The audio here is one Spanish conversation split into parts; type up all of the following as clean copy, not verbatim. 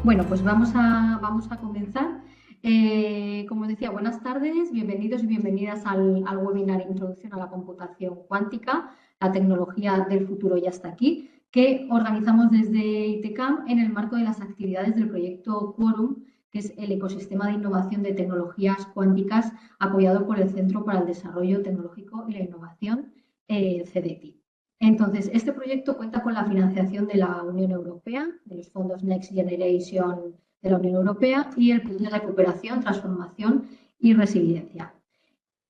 Bueno, pues vamos a comenzar. Como os decía, buenas tardes, bienvenidos y bienvenidas al webinar Introducción a la computación cuántica, la tecnología del futuro ya está aquí, que organizamos desde ITCAM en el marco de las actividades del proyecto Quorum, que es el ecosistema de innovación de tecnologías cuánticas apoyado por el Centro para el Desarrollo Tecnológico y la Innovación, CDTI. Entonces, este proyecto cuenta con la financiación de la Unión Europea, de los fondos Next Generation de la Unión Europea y el Plan de Recuperación, Transformación y Resiliencia.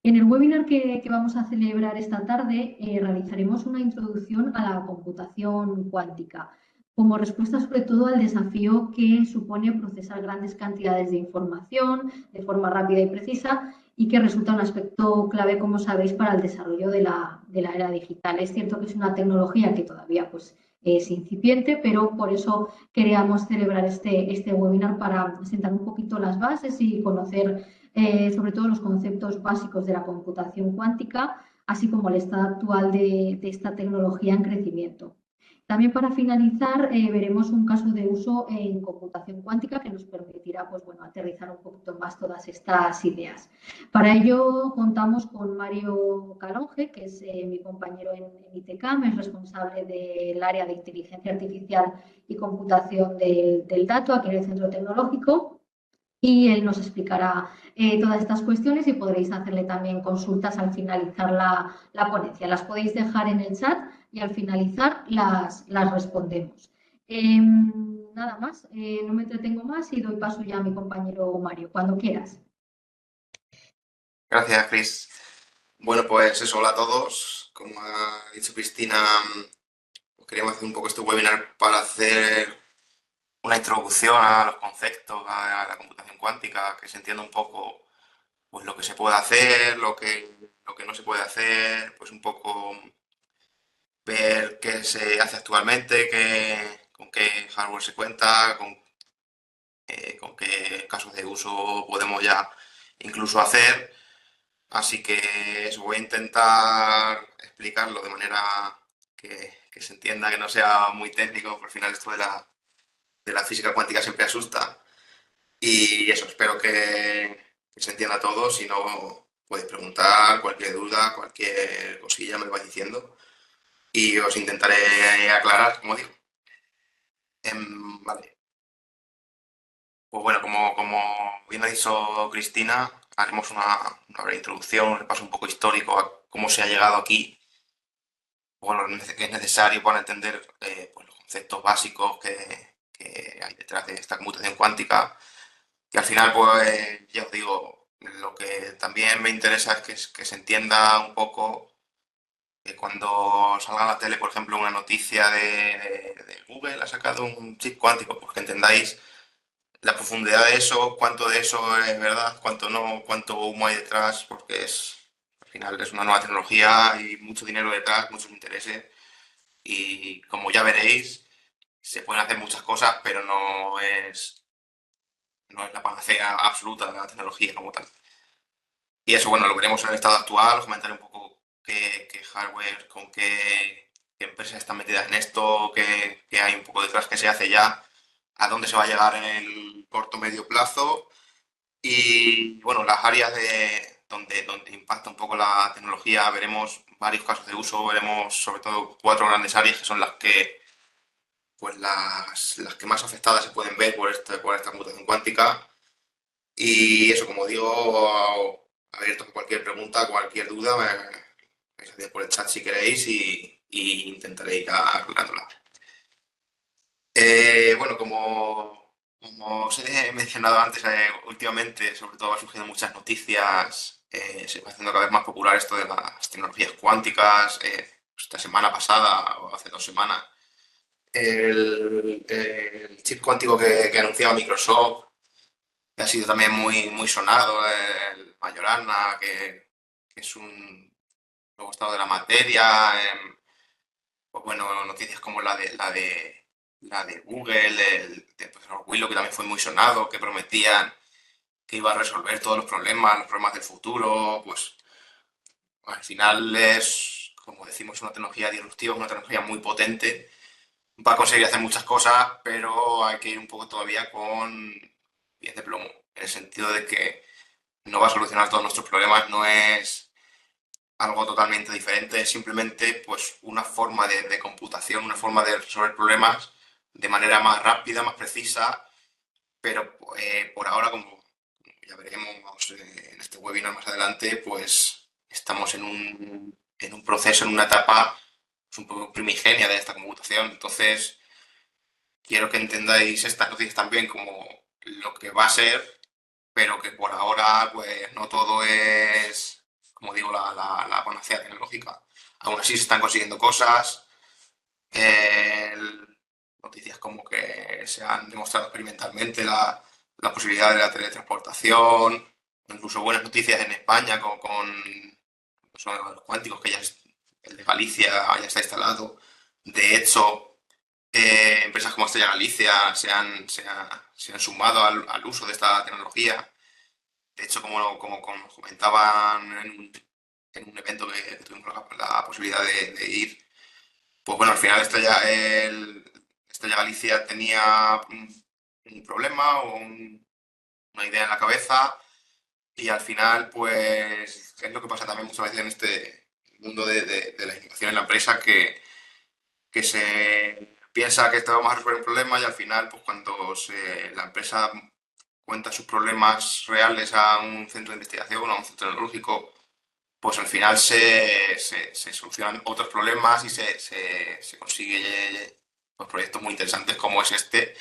En el webinar que vamos a celebrar esta tarde realizaremos una introducción a la computación cuántica, como respuesta sobre todo al desafío que supone procesar grandes cantidades de información de forma rápida y precisa y que resulta un aspecto clave, como sabéis, para el desarrollo de la era digital. Es cierto que es una tecnología que todavía es incipiente, pero por eso queríamos celebrar este webinar para sentar un poquito las bases y conocer sobre todo los conceptos básicos de la computación cuántica, así como el estado actual de esta tecnología en crecimiento. También para finalizar veremos un caso de uso en computación cuántica que nos permitirá aterrizar un poquito más todas estas ideas. Para ello contamos con Mario Calonge, que es mi compañero en ITCAM, es responsable del área de inteligencia artificial y computación del dato aquí en el Centro Tecnológico, y él nos explicará todas estas cuestiones y podréis hacerle también consultas al finalizar la ponencia. Las podéis dejar en el chat y al finalizar las respondemos. Nada más, no me entretengo más y doy paso ya a mi compañero Mario, cuando quieras. Gracias, Cris. Bueno, pues eso, hola a todos. Como ha dicho Cristina, queríamos hacer un poco este webinar para hacer una introducción a los conceptos, a la computación cuántica, que se entienda un poco pues, lo que se puede hacer, lo que no se puede hacer, pues un poco ver qué se hace actualmente, con qué hardware se cuenta, con qué casos de uso podemos ya incluso hacer. Así que eso, voy a intentar explicarlo de manera que se entienda, que no sea muy técnico, porque al final esto de la física cuántica siempre asusta. Y eso, espero que se entienda todo. Si no, podéis preguntar cualquier duda, cualquier cosilla, me lo vais diciendo. Y os intentaré aclarar, como digo. Vale. Pues bueno, como bien ha dicho Cristina, haremos una breve introducción, un repaso un poco histórico a cómo se ha llegado aquí, bueno, que es necesario para entender pues los conceptos básicos que hay detrás de esta computación cuántica. Y al final, pues ya os digo, lo que también me interesa es que se entienda un poco que cuando salga en la tele, por ejemplo, una noticia de Google ha sacado un chip cuántico, pues que entendáis la profundidad de eso, cuánto de eso es verdad, cuánto no, cuánto humo hay detrás, porque al final es una nueva tecnología y mucho dinero detrás, muchos intereses. Y como ya veréis, se pueden hacer muchas cosas, pero no es la panacea absoluta de la tecnología como tal. Y eso, bueno, lo veremos en el estado actual, os comentaré un poco qué hardware, qué empresas están metidas en esto, qué hay un poco detrás que se hace ya, a dónde se va a llegar en el corto medio plazo y, bueno, las áreas donde impacta un poco la tecnología, veremos varios casos de uso, veremos sobre todo 4 grandes áreas que son pues las que más afectadas se pueden ver por esta computación cuántica. Y eso, como digo, abierto a cualquier pregunta, cualquier duda, me vais a hacer por el chat si queréis y intentaré ir aclarándola. Bueno, como os he mencionado antes, últimamente sobre todo va surgiendo muchas noticias, se va haciendo cada vez más popular esto de las tecnologías cuánticas. Esta semana pasada o hace 2 semanas el chip cuántico que anunciaba Microsoft, que ha sido también muy sonado, el Majorana, que es un nuevo estado de la materia. Pues bueno, noticias como la de Google, del profesor Willow, que también fue muy sonado, que prometían que iba a resolver todos los problemas del futuro. Pues al final es, como decimos, una tecnología disruptiva, una tecnología muy potente va a conseguir hacer muchas cosas, pero hay que ir un poco todavía con pies de plomo, en el sentido de que no va a solucionar todos nuestros problemas, no es algo totalmente diferente, es simplemente pues una forma de computación, una forma de resolver problemas de manera más rápida, más precisa, pero por ahora, como ya veremos vamos, en este webinar más adelante, pues estamos en un proceso, en una etapa pues, un poco primigenia de esta computación. Entonces, quiero que entendáis estas noticias también como lo que va a ser, pero que por ahora pues no todo es, como digo, la panacea tecnológica. Aún así se están consiguiendo cosas, eh, noticias como que se han demostrado experimentalmente la posibilidad de la teletransportación, incluso buenas noticias en España son los cuánticos, que ya el de Galicia ya está instalado. De hecho, empresas como Estrella Galicia se han sumado al uso de esta tecnología. De hecho, como comentaban en un evento que tuvimos la posibilidad de ir, pues bueno, al final Estrella Galicia tenía un problema o una idea en la cabeza y al final, pues es lo que pasa también muchas veces en este mundo de la innovación en la empresa, que se piensa que vamos a resolver un problema y al final, pues cuando la empresa cuenta sus problemas reales a un centro de investigación, a un centro tecnológico, pues al final se solucionan otros problemas y se consigue pues, proyectos muy interesantes como es este,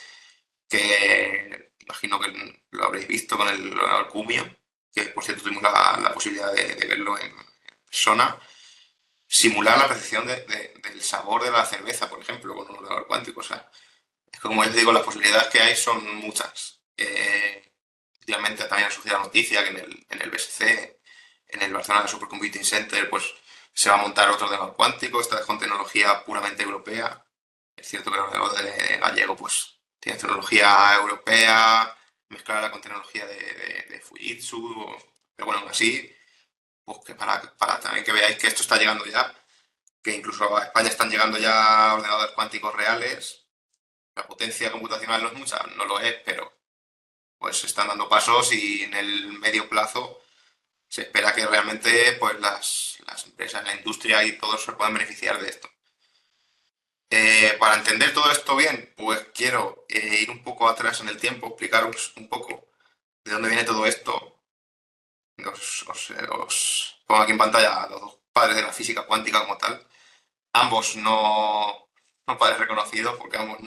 que imagino que lo habréis visto con el Alcumio, que por cierto tuvimos la posibilidad de verlo en persona. Simular la percepción del sabor de la cerveza, por ejemplo, con un ordenador cuántico. O sea, es que como les digo, las posibilidades que hay son muchas. Últimamente también ha surgido la noticia que en el BSC, en el Barcelona Supercomputing Center, pues se va a montar otro ordenador cuántico, esta vez con tecnología puramente europea. Es cierto que el ordenador de gallego pues tiene tecnología europea, mezclada con tecnología de Fujitsu, pero bueno, aún así, pues que para también que veáis que esto está llegando ya, que incluso a España están llegando ya ordenadores cuánticos reales. La potencia computacional no es mucha, no lo es, pero pues se están dando pasos y en el medio plazo se espera que realmente pues las empresas, la industria y todos se puedan beneficiar de esto. Para entender todo esto bien, pues quiero ir un poco atrás en el tiempo, explicaros un poco de dónde viene todo esto. Os pongo aquí en pantalla a los dos padres de la física cuántica como tal. Ambos no padres reconocidos, porque ambos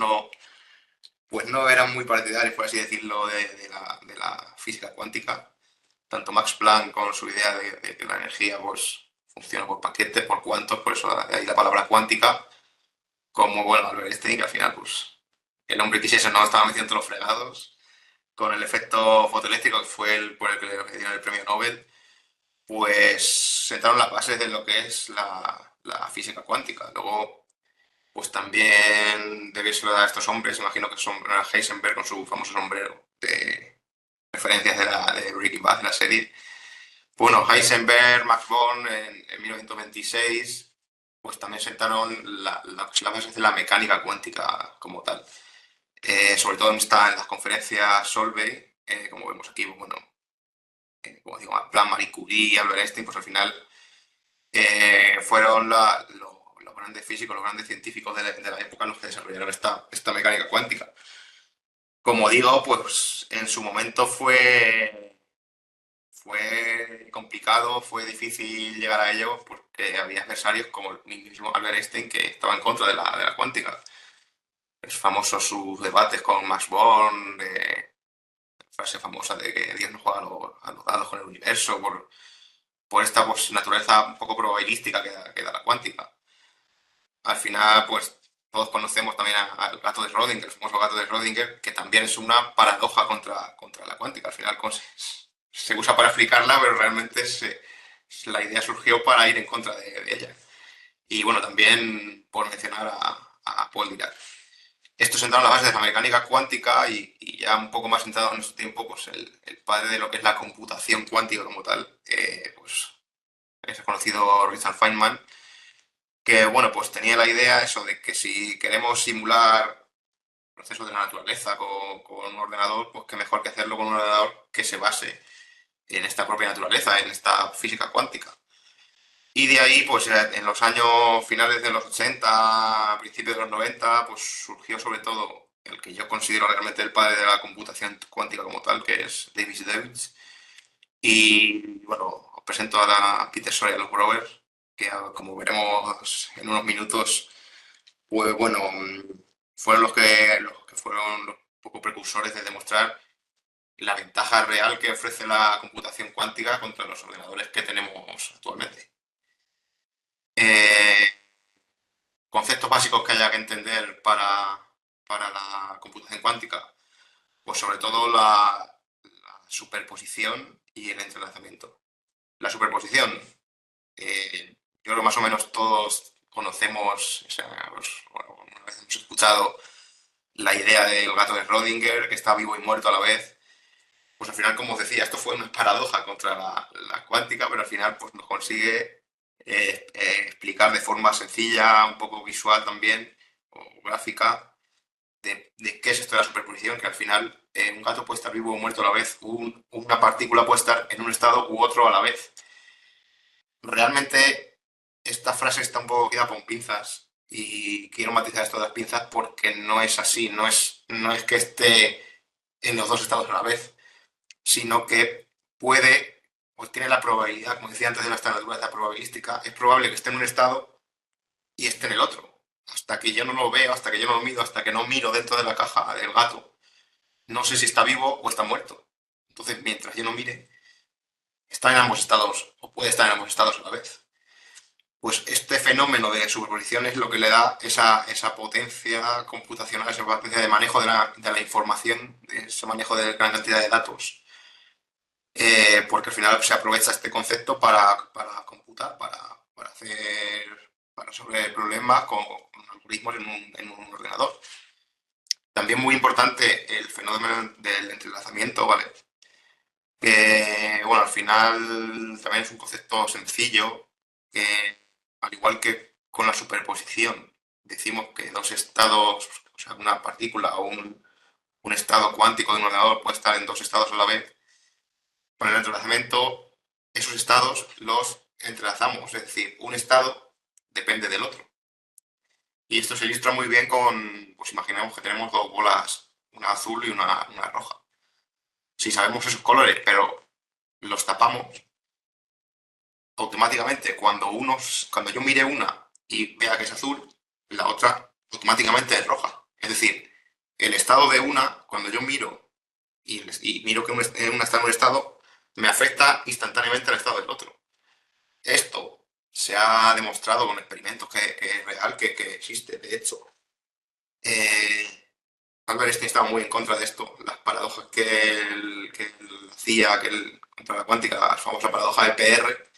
pues no eran muy partidarios, por así decirlo, de la física cuántica. Tanto Max Planck con su idea de que la energía pues, funciona por paquetes, por cuantos, por eso de ahí la palabra cuántica, como bueno, Albert Einstein, que al final pues, el hombre quisiese no estaba metiendo los fregados, con el efecto fotoeléctrico, que fue por el que le dieron el premio Nobel, pues sentaron las bases de lo que es la física cuántica. Luego, pues también debérselo a estos hombres, imagino que son Heisenberg con su famoso sombrero de referencias de Breaking Bad, de la serie. Bueno, Heisenberg, Max Born en 1926, pues también sentaron las bases de la mecánica cuántica como tal. Sobre todo en las conferencias Solvay, como vemos aquí, bueno, como digo, Planck, Marie Curie, Albert Einstein, pues al final fueron los grandes físicos, los grandes científicos de la época los que desarrollaron esta mecánica cuántica. Como digo, pues en su momento fue complicado, fue difícil llegar a ello porque había adversarios como el mismo Albert Einstein que estaba en contra de la cuántica. Es famoso sus debates con Max Born, frase famosa de que Dios no juega a los dados con el universo por esta pues, naturaleza un poco probabilística que da la cuántica. Al final, pues todos conocemos también al gato de Schrödinger, el famoso gato de Schrödinger, que también es una paradoja contra la cuántica. Al final se usa para explicarla, pero realmente la idea surgió para ir en contra de ella. Y bueno, también por mencionar a Paul Dirac. Esto sentado en la base de la mecánica cuántica y ya un poco más centrado en nuestro tiempo, pues el padre de lo que es la computación cuántica como tal, pues es el conocido Richard Feynman, que bueno, pues tenía la idea eso de que si queremos simular procesos de la naturaleza con un ordenador, pues qué mejor que hacerlo con un ordenador que se base en esta propia naturaleza, en esta física cuántica. Y de ahí, pues en los años finales de los 80, principios de los 90, pues surgió sobre todo el que yo considero realmente el padre de la computación cuántica como tal, que es Davis Davis. Y bueno, os presento a Peter Shor y a los Brovers, que como veremos en unos minutos, pues bueno, fueron los que fueron los poco precursores de demostrar la ventaja real que ofrece la computación cuántica contra los ordenadores que tenemos actualmente. Eh, Conceptos básicos que haya que entender para la computación cuántica, pues sobre todo la superposición y el entrelazamiento. La superposición, yo creo que más o menos todos conocemos, o sea, pues, bueno, una vez hemos escuchado la idea del gato de Schrödinger, que está vivo y muerto a la vez. Pues al final, como os decía, esto fue una paradoja contra la cuántica, pero al final pues, nos consigue explicar de forma sencilla, un poco visual también, o gráfica, de qué es esto de la superposición, que al final un gato puede estar vivo o muerto a la vez, una partícula puede estar en un estado u otro a la vez. Realmente esta frase está un poco queda con pinzas y quiero matizar esto de las pinzas porque no es así, no es que esté en los dos estados a la vez, sino que puede, pues tiene la probabilidad, como decía antes de nuestra naturaleza probabilística, es probable que esté en un estado y esté en el otro. Hasta que yo no lo veo, hasta que yo no lo mido, hasta que no miro dentro de la caja del gato, no sé si está vivo o está muerto. Entonces, mientras yo no mire, está en ambos estados o puede estar en ambos estados a la vez. Pues este fenómeno de superposición es lo que le da esa potencia computacional, esa potencia de manejo de la información, de ese manejo de gran cantidad de datos, porque al final se aprovecha este concepto para computar, para resolver problemas con algoritmos en un ordenador. También muy importante el fenómeno del entrelazamiento, ¿vale? Que, bueno, al final también es un concepto sencillo, que al igual que con la superposición, decimos que dos estados, o sea, una partícula o un estado cuántico de un ordenador puede estar en dos estados a la vez. Con el entrelazamiento, esos estados los entrelazamos, es decir, un estado depende del otro. Y esto se ilustra muy bien con, pues imaginemos que tenemos dos bolas, una azul y una roja. Si sabemos esos colores, pero los tapamos, automáticamente cuando yo mire una y vea que es azul, la otra automáticamente es roja. Es decir, el estado de una, cuando yo miro y miro que una está en un estado, me afecta instantáneamente al estado del otro. Esto se ha demostrado con experimentos que es real, que existe, de hecho. Albert Einstein estaba muy en contra de esto, las paradojas que él hacía, contra la cuántica, la famosa paradoja de PR,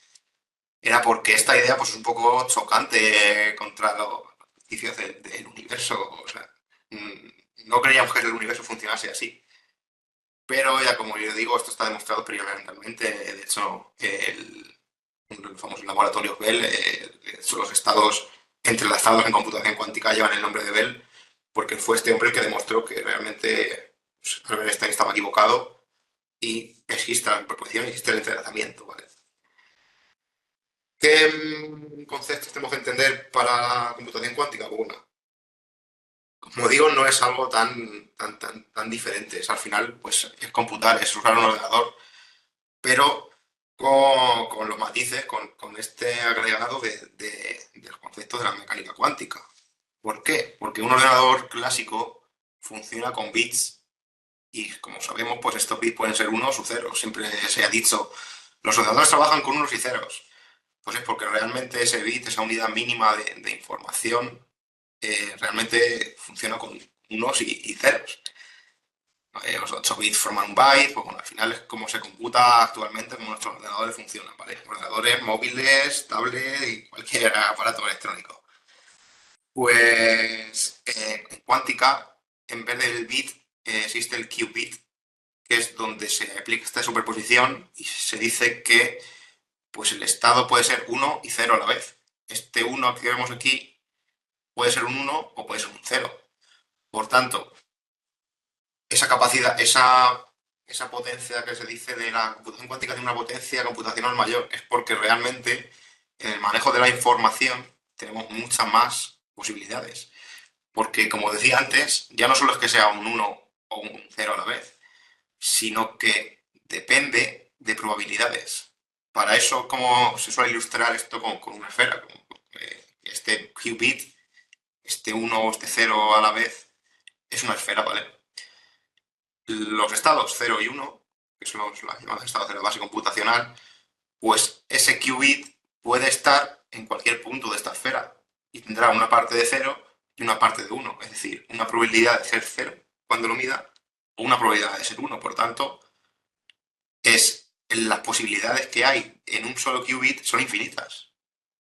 era porque esta idea pues, es un poco chocante contra los principios del universo. O sea, no creíamos que el universo funcionase así. Pero ya como yo digo, esto está demostrado experimentalmente. De hecho, los famosos laboratorios Bell, los estados entrelazados en computación cuántica llevan el nombre de Bell, porque fue este hombre el que demostró que realmente pues, Albert Einstein estaba equivocado y existe la superposición y existe el entrelazamiento. ¿Vale? ¿Qué conceptos tenemos que entender para la computación cuántica? Bueno, como digo, no es algo tan diferente. Es, al final, pues, es computar, es usar un ordenador, pero con los matices, con este agregado de los conceptos de la mecánica cuántica. ¿Por qué? Porque un ordenador clásico funciona con bits y, como sabemos, pues estos bits pueden ser unos o ceros. Siempre se ha dicho, los ordenadores trabajan con unos y ceros. Pues es porque realmente ese bit, esa unidad mínima de información, realmente funciona con unos y ceros. Los 8 bits forman un byte, pues bueno, al final es como se computa actualmente, como nuestros ordenadores funcionan, ¿vale? Ordenadores móviles, tablets y cualquier aparato electrónico. Pues en cuántica, en vez del bit, existe el qubit, que es donde se aplica esta superposición y se dice que pues el estado puede ser uno y cero a la vez. este 1 que vemos aquí puede ser un 1 o puede ser un 0. Por tanto, esa capacidad, esa potencia que se dice de la computación cuántica tiene una potencia computacional mayor, es porque realmente en el manejo de la información tenemos muchas más posibilidades. Porque, como decía antes, ya no solo es que sea un 1 o un 0 a la vez, sino que depende de probabilidades. Para eso, como se suele ilustrar esto con una esfera, como, este qubit, este 1 o este 0 a la vez, es una esfera, ¿vale? Los estados 0 y 1, que son los llamados estados de la base computacional, pues ese qubit puede estar en cualquier punto de esta esfera y tendrá una parte de 0 y una parte de 1, es decir, una probabilidad de ser 0 cuando lo mida o una probabilidad de ser 1. Por tanto, las posibilidades que hay en un solo qubit son infinitas.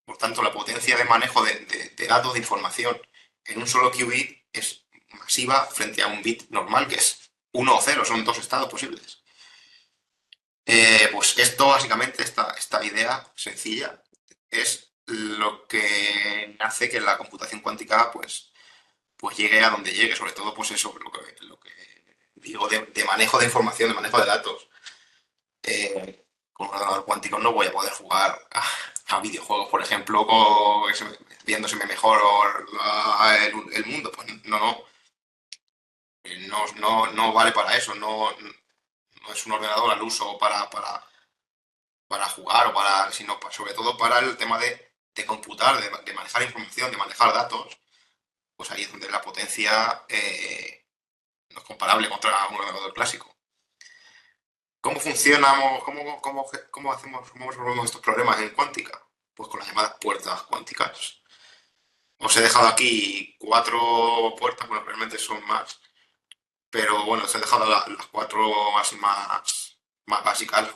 Por tanto, la potencia de manejo de datos, de información en un solo qubit es masiva frente a un bit normal, que es 1 o 0, son dos estados posibles. Pues esto, básicamente, esta idea sencilla, es lo que hace que la computación cuántica pues llegue a donde llegue, sobre todo pues eso, lo que digo de manejo de información, de manejo de datos. Con un ordenador cuántico no voy a poder jugar a videojuegos, por ejemplo, viéndoseme mejor el mundo. Pues no, no, no vale para eso, no es un ordenador al uso para jugar o sino sobre todo para el tema de computar, de manejar información, de manejar datos. Pues ahí es donde la potencia no es comparable contra un ordenador clásico. ¿Cómo funcionamos? ¿Cómo resolvemos estos problemas en cuántica? Pues con las llamadas puertas cuánticas. Os he dejado aquí 4 puertas, bueno, realmente son más, pero bueno, os he dejado las 4 más básicas,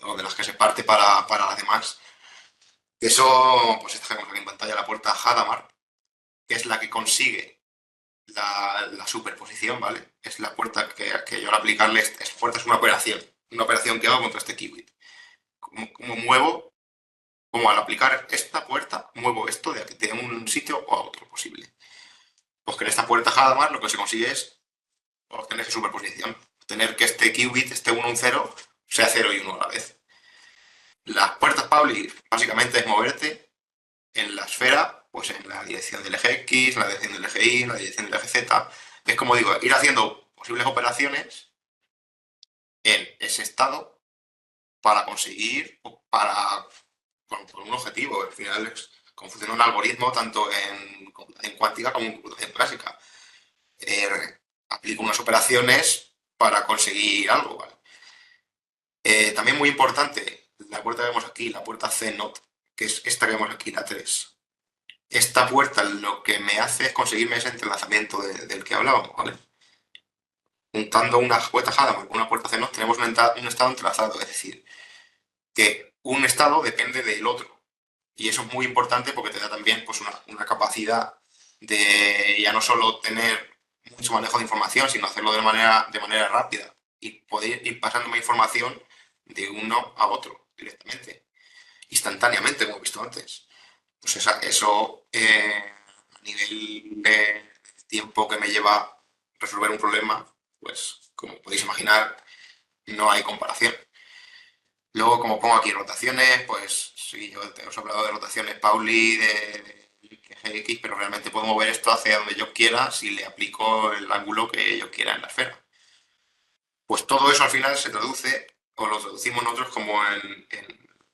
o de las que se parte para las demás. Eso, pues esta que vemos aquí en pantalla, la puerta Hadamard, que es la que consigue la superposición, ¿vale? Es la puerta que yo al aplicarle esta puerta es una operación que hago contra este qubit. Como muevo, como al aplicar esta puerta, muevo esto de un sitio o a otro posible. Pues que en esta puerta Hadamard lo que se consigue es obtener esa superposición, obtener que este qubit, este 1 un 0, sea 0 y 1 a la vez. Las puertas Pauli básicamente es moverte en la esfera, pues en la dirección del eje X, en la dirección del eje Y, en la dirección del eje Z. Es como digo, ir haciendo posibles operaciones en ese estado para conseguir, con un objetivo. Al final es como funciona un algoritmo tanto en computación cuántica como en computación clásica. Aplico unas operaciones para conseguir algo, ¿vale? También muy importante, la puerta que vemos aquí, la puerta CNOT, que es esta que vemos aquí, la 3. Esta puerta lo que me hace es conseguirme ese entrelazamiento del que hablábamos, ¿vale? Juntando una puerta Hadamard con una puerta CNOT tenemos un estado entrelazado, es decir, que un estado depende del otro. Y eso es muy importante porque te da también pues, una capacidad de ya no solo tener mucho manejo de información, sino hacerlo de manera rápida y poder ir pasándome información de uno a otro directamente, instantáneamente, como he visto antes. Pues eso a nivel de tiempo que me lleva resolver un problema, pues como podéis imaginar, no hay comparación. Luego, como pongo aquí rotaciones, pues sí, yo os he hablado de rotaciones Pauli, de eje X, pero realmente puedo mover esto hacia donde yo quiera si le aplico el ángulo que yo quiera en la esfera. Pues todo eso al final se traduce, o lo traducimos nosotros como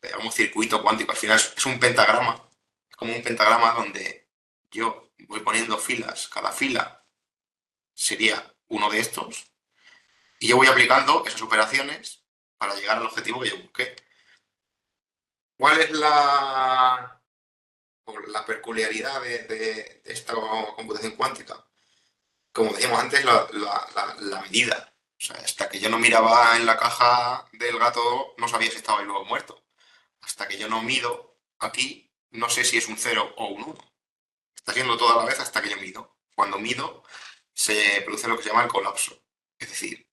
digamos, circuito cuántico. Al final es un pentagrama, es como un pentagrama donde yo voy poniendo filas, cada fila sería uno de estos, y yo voy aplicando esas operaciones para llegar al objetivo que yo busqué. ¿Cuál es la peculiaridad de esta computación cuántica? Como decíamos antes, la medida. O sea, hasta que yo no miraba en la caja del gato, no sabía si estaba ahí luego muerto. Hasta que yo no mido aquí, no sé si es un 0 o un 1. Está haciendo todo a la vez hasta que yo mido. Cuando mido, se produce lo que se llama el colapso. Es decir,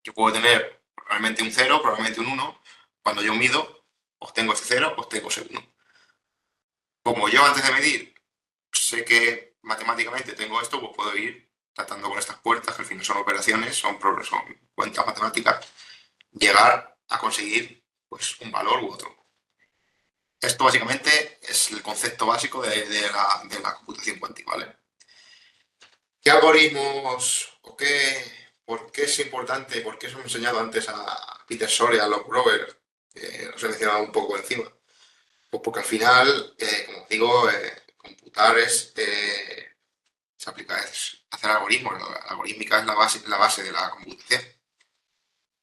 yo puedo tener probablemente un 0, probablemente un 1. Cuando yo mido, obtengo ese 0, obtengo ese 1. Como yo antes de medir sé que matemáticamente tengo esto, pues puedo ir tratando con estas puertas, que al final son operaciones, son cuentas matemáticas, llegar a conseguir pues, un valor u otro. Esto básicamente es el concepto básico de la computación cuántica, ¿vale? ¿Qué algoritmos o por qué es importante, por qué os he enseñado antes a Peter Shor y a Locke Grover? Os he mencionado un poco encima. Pues porque al final, como os digo, computar se aplica, es hacer algoritmos. La algorítmica es la base de la computación.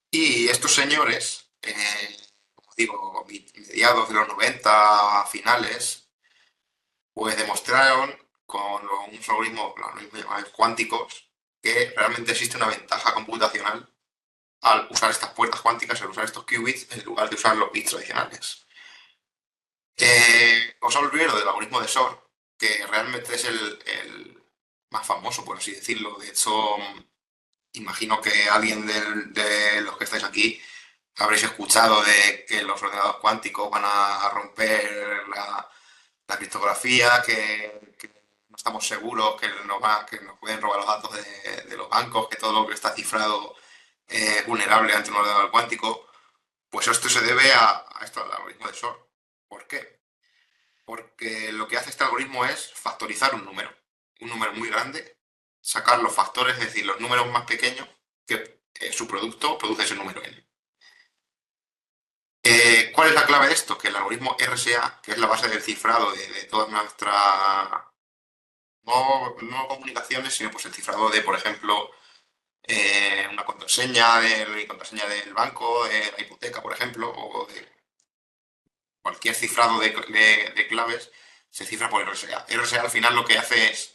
Y estos señores, como digo, mediados de los 90 finales, pues demostraron con unos algoritmos, los algoritmos cuánticos, que realmente existe una ventaja computacional al usar estas puertas cuánticas, al usar estos qubits, en lugar de usar los bits tradicionales. Os hablo primero del algoritmo de Shor, que realmente es el más famoso, por así decirlo. De hecho, imagino que alguien de los que estáis aquí habréis escuchado de que los ordenadores cuánticos van a romper la criptografía, que no estamos seguros, que nos pueden robar los datos de los bancos, que todo lo que está cifrado es vulnerable ante un ordenador cuántico. Pues esto se debe a esto, al algoritmo de Shor. ¿Por qué? Porque lo que hace este algoritmo es factorizar un número muy grande, sacar los factores, es decir, los números más pequeños, que su producto produce ese número n. ¿Cuál es la clave de esto? Que el algoritmo RSA, que es la base del cifrado de todas nuestras, no comunicaciones, sino pues el cifrado de, por ejemplo, una contraseña del banco, de la hipoteca, por ejemplo, o de cualquier cifrado de claves, se cifra por RSA. RSA al final lo que hace es,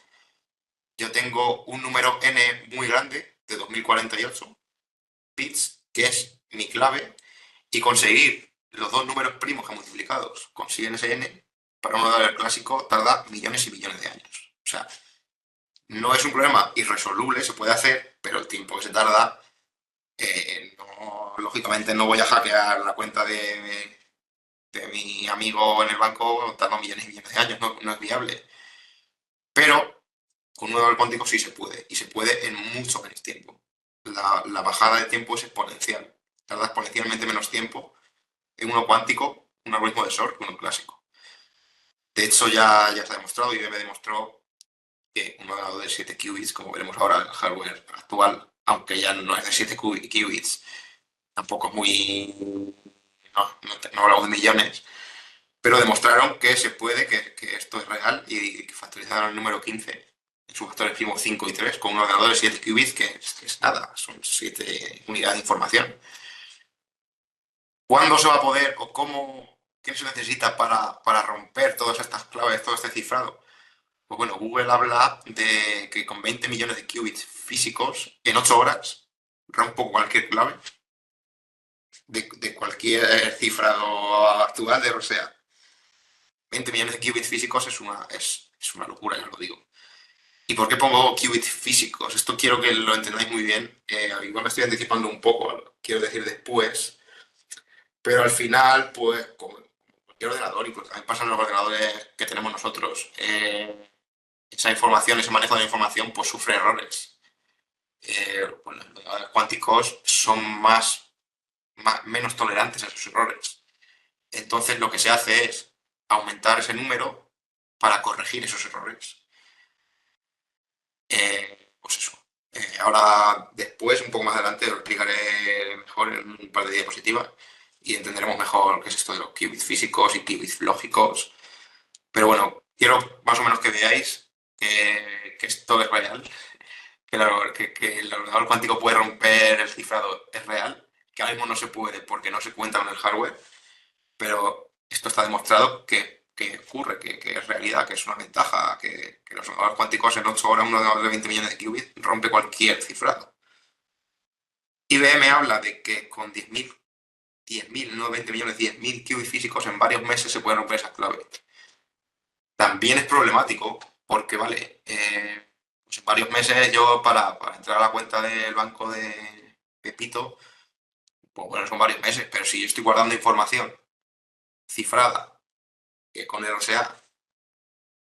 yo tengo un número n muy grande, de 2048 bits, que es mi clave, y conseguir los dos números primos que multiplicados consiguen ese n, para un ordenador clásico tarda millones y millones de años. O sea, no es un problema irresoluble, se puede hacer, pero el tiempo que se tarda, lógicamente no voy a hackear la cuenta de mi amigo en el banco, tarda millones y millones de años, no es viable. Pero con un ordenador cuántico sí se puede, y se puede en mucho menos tiempo. La bajada de tiempo es exponencial. Tarda exponencialmente menos tiempo en uno cuántico, un algoritmo de Shor, que uno clásico. De hecho, ya está demostrado, y IBM demostró que un ordenador de 7 qubits, como veremos ahora en el hardware actual, aunque ya no es de 7 qubits, tampoco es muy... No hablamos de millones, pero demostraron que se puede, que esto es real, y que factorizaron el número 15 en sus factores primos 5 y 3 con un ordenador de 7 qubits, que es nada, son 7 unidades de información. ¿Cuándo se va a poder o qué se necesita para romper todas estas claves, todo este cifrado? Pues bueno, Google habla de que con 20 millones de qubits físicos en 8 horas rompo cualquier clave de cualquier cifrado actual de RSA. 20 millones de qubits físicos es una locura, ya lo digo. ¿Y por qué pongo qubits físicos? Esto quiero que lo entendáis muy bien. Igual me estoy anticipando un poco, quiero decir después, pero al final, pues, como cualquier ordenador, incluso también pasa en los ordenadores que tenemos nosotros, esa información, ese manejo de la información, pues sufre errores. Bueno, los ordenadores cuánticos son menos tolerantes a esos errores. Entonces, lo que se hace es aumentar ese número para corregir esos errores. Pues eso. Ahora, después, un poco más adelante, lo explicaré mejor en un par de diapositivas y entenderemos mejor qué es esto de los qubits físicos y qubits lógicos. Pero bueno, quiero más o menos que veáis que esto es real, que el ordenador cuántico puede romper el cifrado, es real, que ahora mismo no se puede porque no se cuenta con el hardware, pero esto está demostrado que ocurre, que es realidad, que es una ventaja, que los ordenadores cuánticos en 8 horas, uno de 20 millones de qubits, rompe cualquier cifrado. IBM habla de que con 10.000, no 20 millones, 10.000 qubits físicos en varios meses se pueden romper esas claves. También es problemático porque, vale, pues en varios meses yo para entrar a la cuenta del banco de Pepito, pues bueno, son varios meses, pero si yo estoy guardando información cifrada que con RSA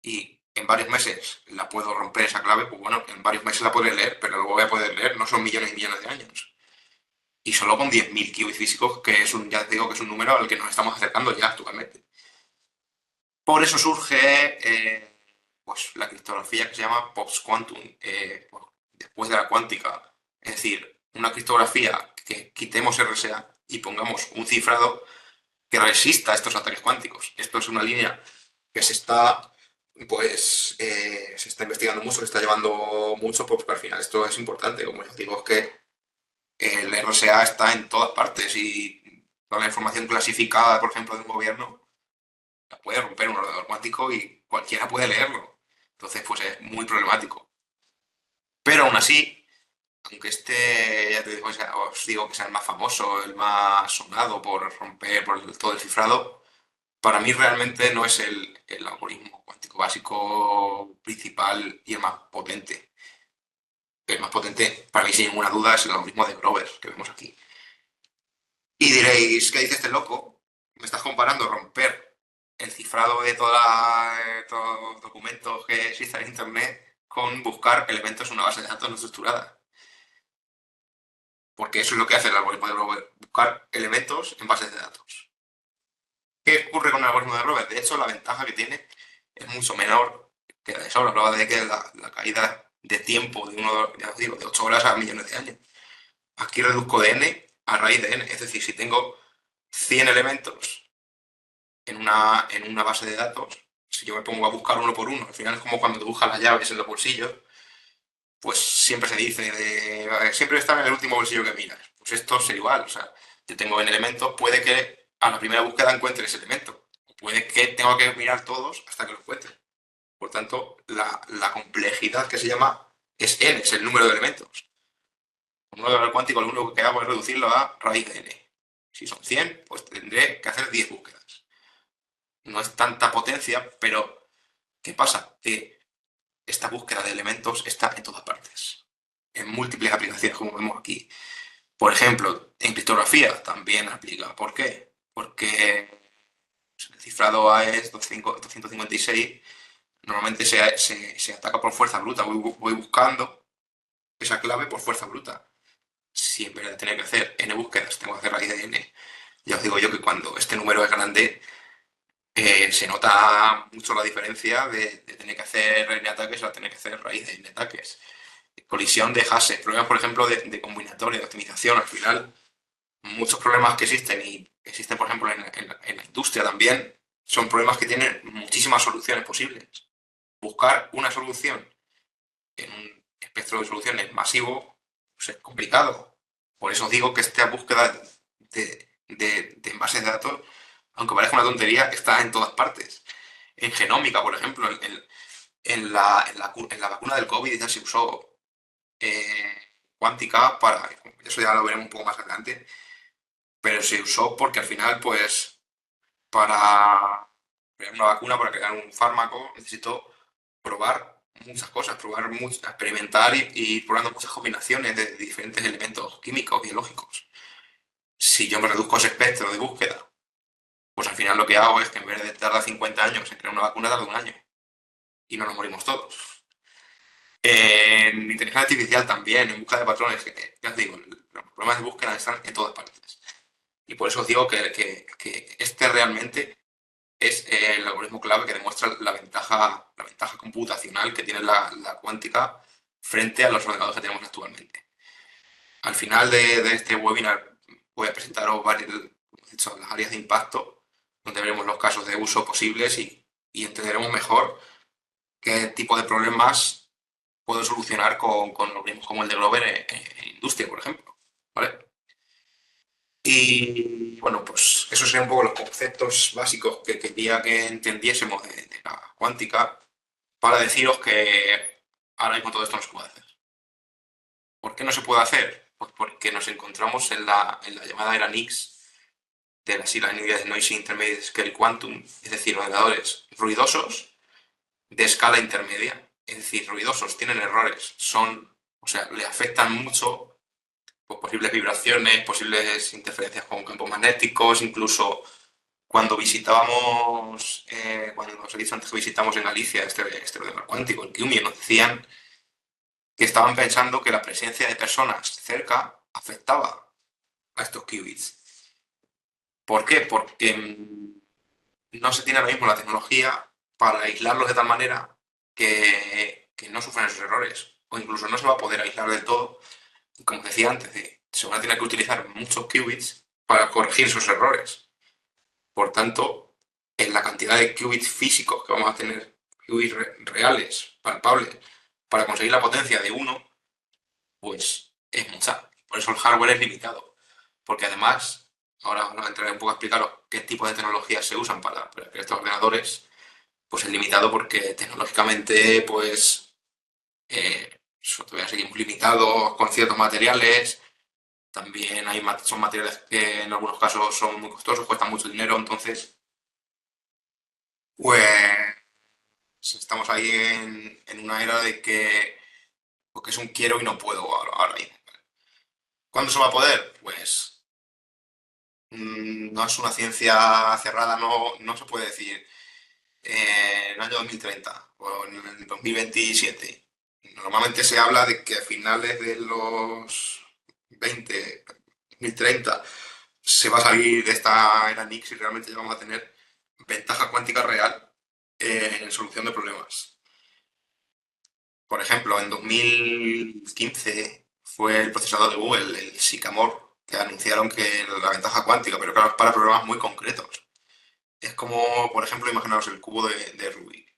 y en varios meses la puedo romper esa clave, pues bueno, en varios meses la podré leer, pero luego voy a poder leer, no son millones y millones de años. Y solo con 10.000 qubits físicos, que es un, ya te digo que es un número al que nos estamos acercando ya actualmente. Por eso surge pues, la criptografía que se llama post-quantum, pues, después de la cuántica. Es decir, una criptografía que quitemos RSA y pongamos un cifrado que resista a estos ataques cuánticos. Esto es una línea que se está investigando mucho, se está llevando mucho, porque al final esto es importante. Como os digo, es que el RSA está en todas partes y toda la información clasificada, por ejemplo, de un gobierno, la puede romper un ordenador cuántico y cualquiera puede leerlo. Entonces, pues es muy problemático. Pero aún así, aunque ya te digo, os digo que sea el más famoso, el más sonado por romper todo el cifrado, para mí realmente no es el algoritmo cuántico básico principal y el más potente. El más potente, para mí sin ninguna duda, es el algoritmo de Grover que vemos aquí. Y diréis, ¿qué dice este loco? ¿Me estás comparando romper el cifrado de todos los documentos que existen en Internet con buscar elementos en una base de datos no estructurada? Porque eso es lo que hace el algoritmo de Grover, buscar elementos en bases de datos. ¿Qué ocurre con el algoritmo de Grover? De hecho, la ventaja que tiene es mucho menor que la de Shor. Hablaba de que la caída de tiempo ya os digo, de 8 horas a millones de años. Aquí reduzco de n a raíz de n. Es decir, si tengo 100 elementos en una base de datos, si yo me pongo a buscar uno por uno, al final es como cuando te buscas las llaves en los bolsillos, pues siempre se dice, siempre están en el último bolsillo que miras. Pues esto es igual, o sea, yo tengo en elementos, puede que a la primera búsqueda encuentre ese elemento, o puede que tenga que mirar todos hasta que lo encuentre. Por tanto, la complejidad que se llama es n, es el número de elementos. Con un número cuántico lo único que hago es reducirlo a raíz de n. Si son 100, pues tendré que hacer 10 búsquedas. No es tanta potencia, pero ¿qué pasa? Que esta búsqueda de elementos está en todas partes, en múltiples aplicaciones, como vemos aquí. Por ejemplo, en criptografía también aplica. ¿Por qué? Porque el cifrado AES 256 normalmente se ataca por fuerza bruta. Voy buscando esa clave por fuerza bruta. Si en vez de tener que hacer n búsquedas, tengo que hacer raíz de n, ya os digo yo que cuando este número es grande, se nota mucho la diferencia de tener que hacer n ataques a tener que hacer raíz de n ataques. Colisión de hashes, problemas, por ejemplo, de combinatoria, de optimización. Al final, muchos problemas que existen y existen, por ejemplo, en la industria también, son problemas que tienen muchísimas soluciones posibles. Buscar una solución en un espectro de soluciones masivo pues es complicado. Por eso os digo que esta búsqueda de bases de datos, aunque parezca una tontería, está en todas partes. En genómica, por ejemplo, en la vacuna del COVID ya se usó cuántica para, eso ya lo veremos un poco más adelante, pero se usó porque al final, pues, para crear una vacuna, para crear un fármaco, necesito probar muchas cosas, experimentar y ir probando muchas combinaciones de diferentes elementos químicos, biológicos. Si yo me reduzco ese espectro de búsqueda, pues al final lo que hago es que en vez de tardar 50 años en crear una vacuna, tarda un año y no nos morimos todos. En inteligencia artificial también, en busca de patrones, ya os digo, los problemas de búsqueda están en todas partes. Y por eso os digo que este realmente es el algoritmo clave que demuestra la ventaja computacional que tiene la cuántica frente a los ordenadores que tenemos actualmente. Al final de este webinar voy a presentaros varias, como he dicho, las áreas de impacto, donde veremos los casos de uso posibles y entenderemos mejor qué tipo de problemas puedo solucionar con algoritmos como el de Grover en industria, por ejemplo. ¿Vale? Y bueno, pues esos serían un poco los conceptos básicos que quería que entendiésemos de la cuántica para deciros que ahora mismo todo esto no se puede hacer. ¿Por qué no se puede hacer? Pues porque nos encontramos en la llamada era NICS de las siglas en inglés de Noisy Intermediate Scale Quantum, es decir, ordenadores ruidosos de escala intermedia, es decir, ruidosos, tienen errores, o sea, le afectan mucho pues, posibles vibraciones, posibles interferencias con campos magnéticos, incluso cuando visitábamos, cuando os he dicho antes que visitamos en Galicia este ordenador cuántico, el QMI, nos decían que estaban pensando que la presencia de personas cerca afectaba a estos qubits. ¿Por qué? Porque no se tiene ahora mismo la tecnología para aislarlos de tal manera que no sufran esos errores. O incluso no se va a poder aislar del todo. Y como decía antes, se van a tener que utilizar muchos qubits para corregir esos errores. Por tanto, en la cantidad de qubits físicos que vamos a tener, qubits reales, palpables, para conseguir la potencia de uno, pues es mucha. Por eso el hardware es limitado. Porque además, ahora entraré un poco a explicaros qué tipo de tecnologías se usan para crear estos ordenadores, pues es limitado porque tecnológicamente, pues, todavía seguimos limitados con ciertos materiales. También son materiales que en algunos casos son muy costosos, cuestan mucho dinero, entonces, pues, estamos ahí en una era de que, porque es un quiero y no puedo ahora mismo. ¿Cuándo se va a poder? Pues no es una ciencia cerrada, no se puede decir en el año 2030 o en el 2027. Normalmente se habla de que a finales de los 2030 se va a salir de esta era Nix y realmente ya vamos a tener ventaja cuántica real en solución de problemas. Por ejemplo, en 2015 fue el procesador de Google, el Sycamore, que anunciaron que la ventaja cuántica, pero claro, es para problemas muy concretos. Es como, por ejemplo, imaginaos el cubo de Rubik.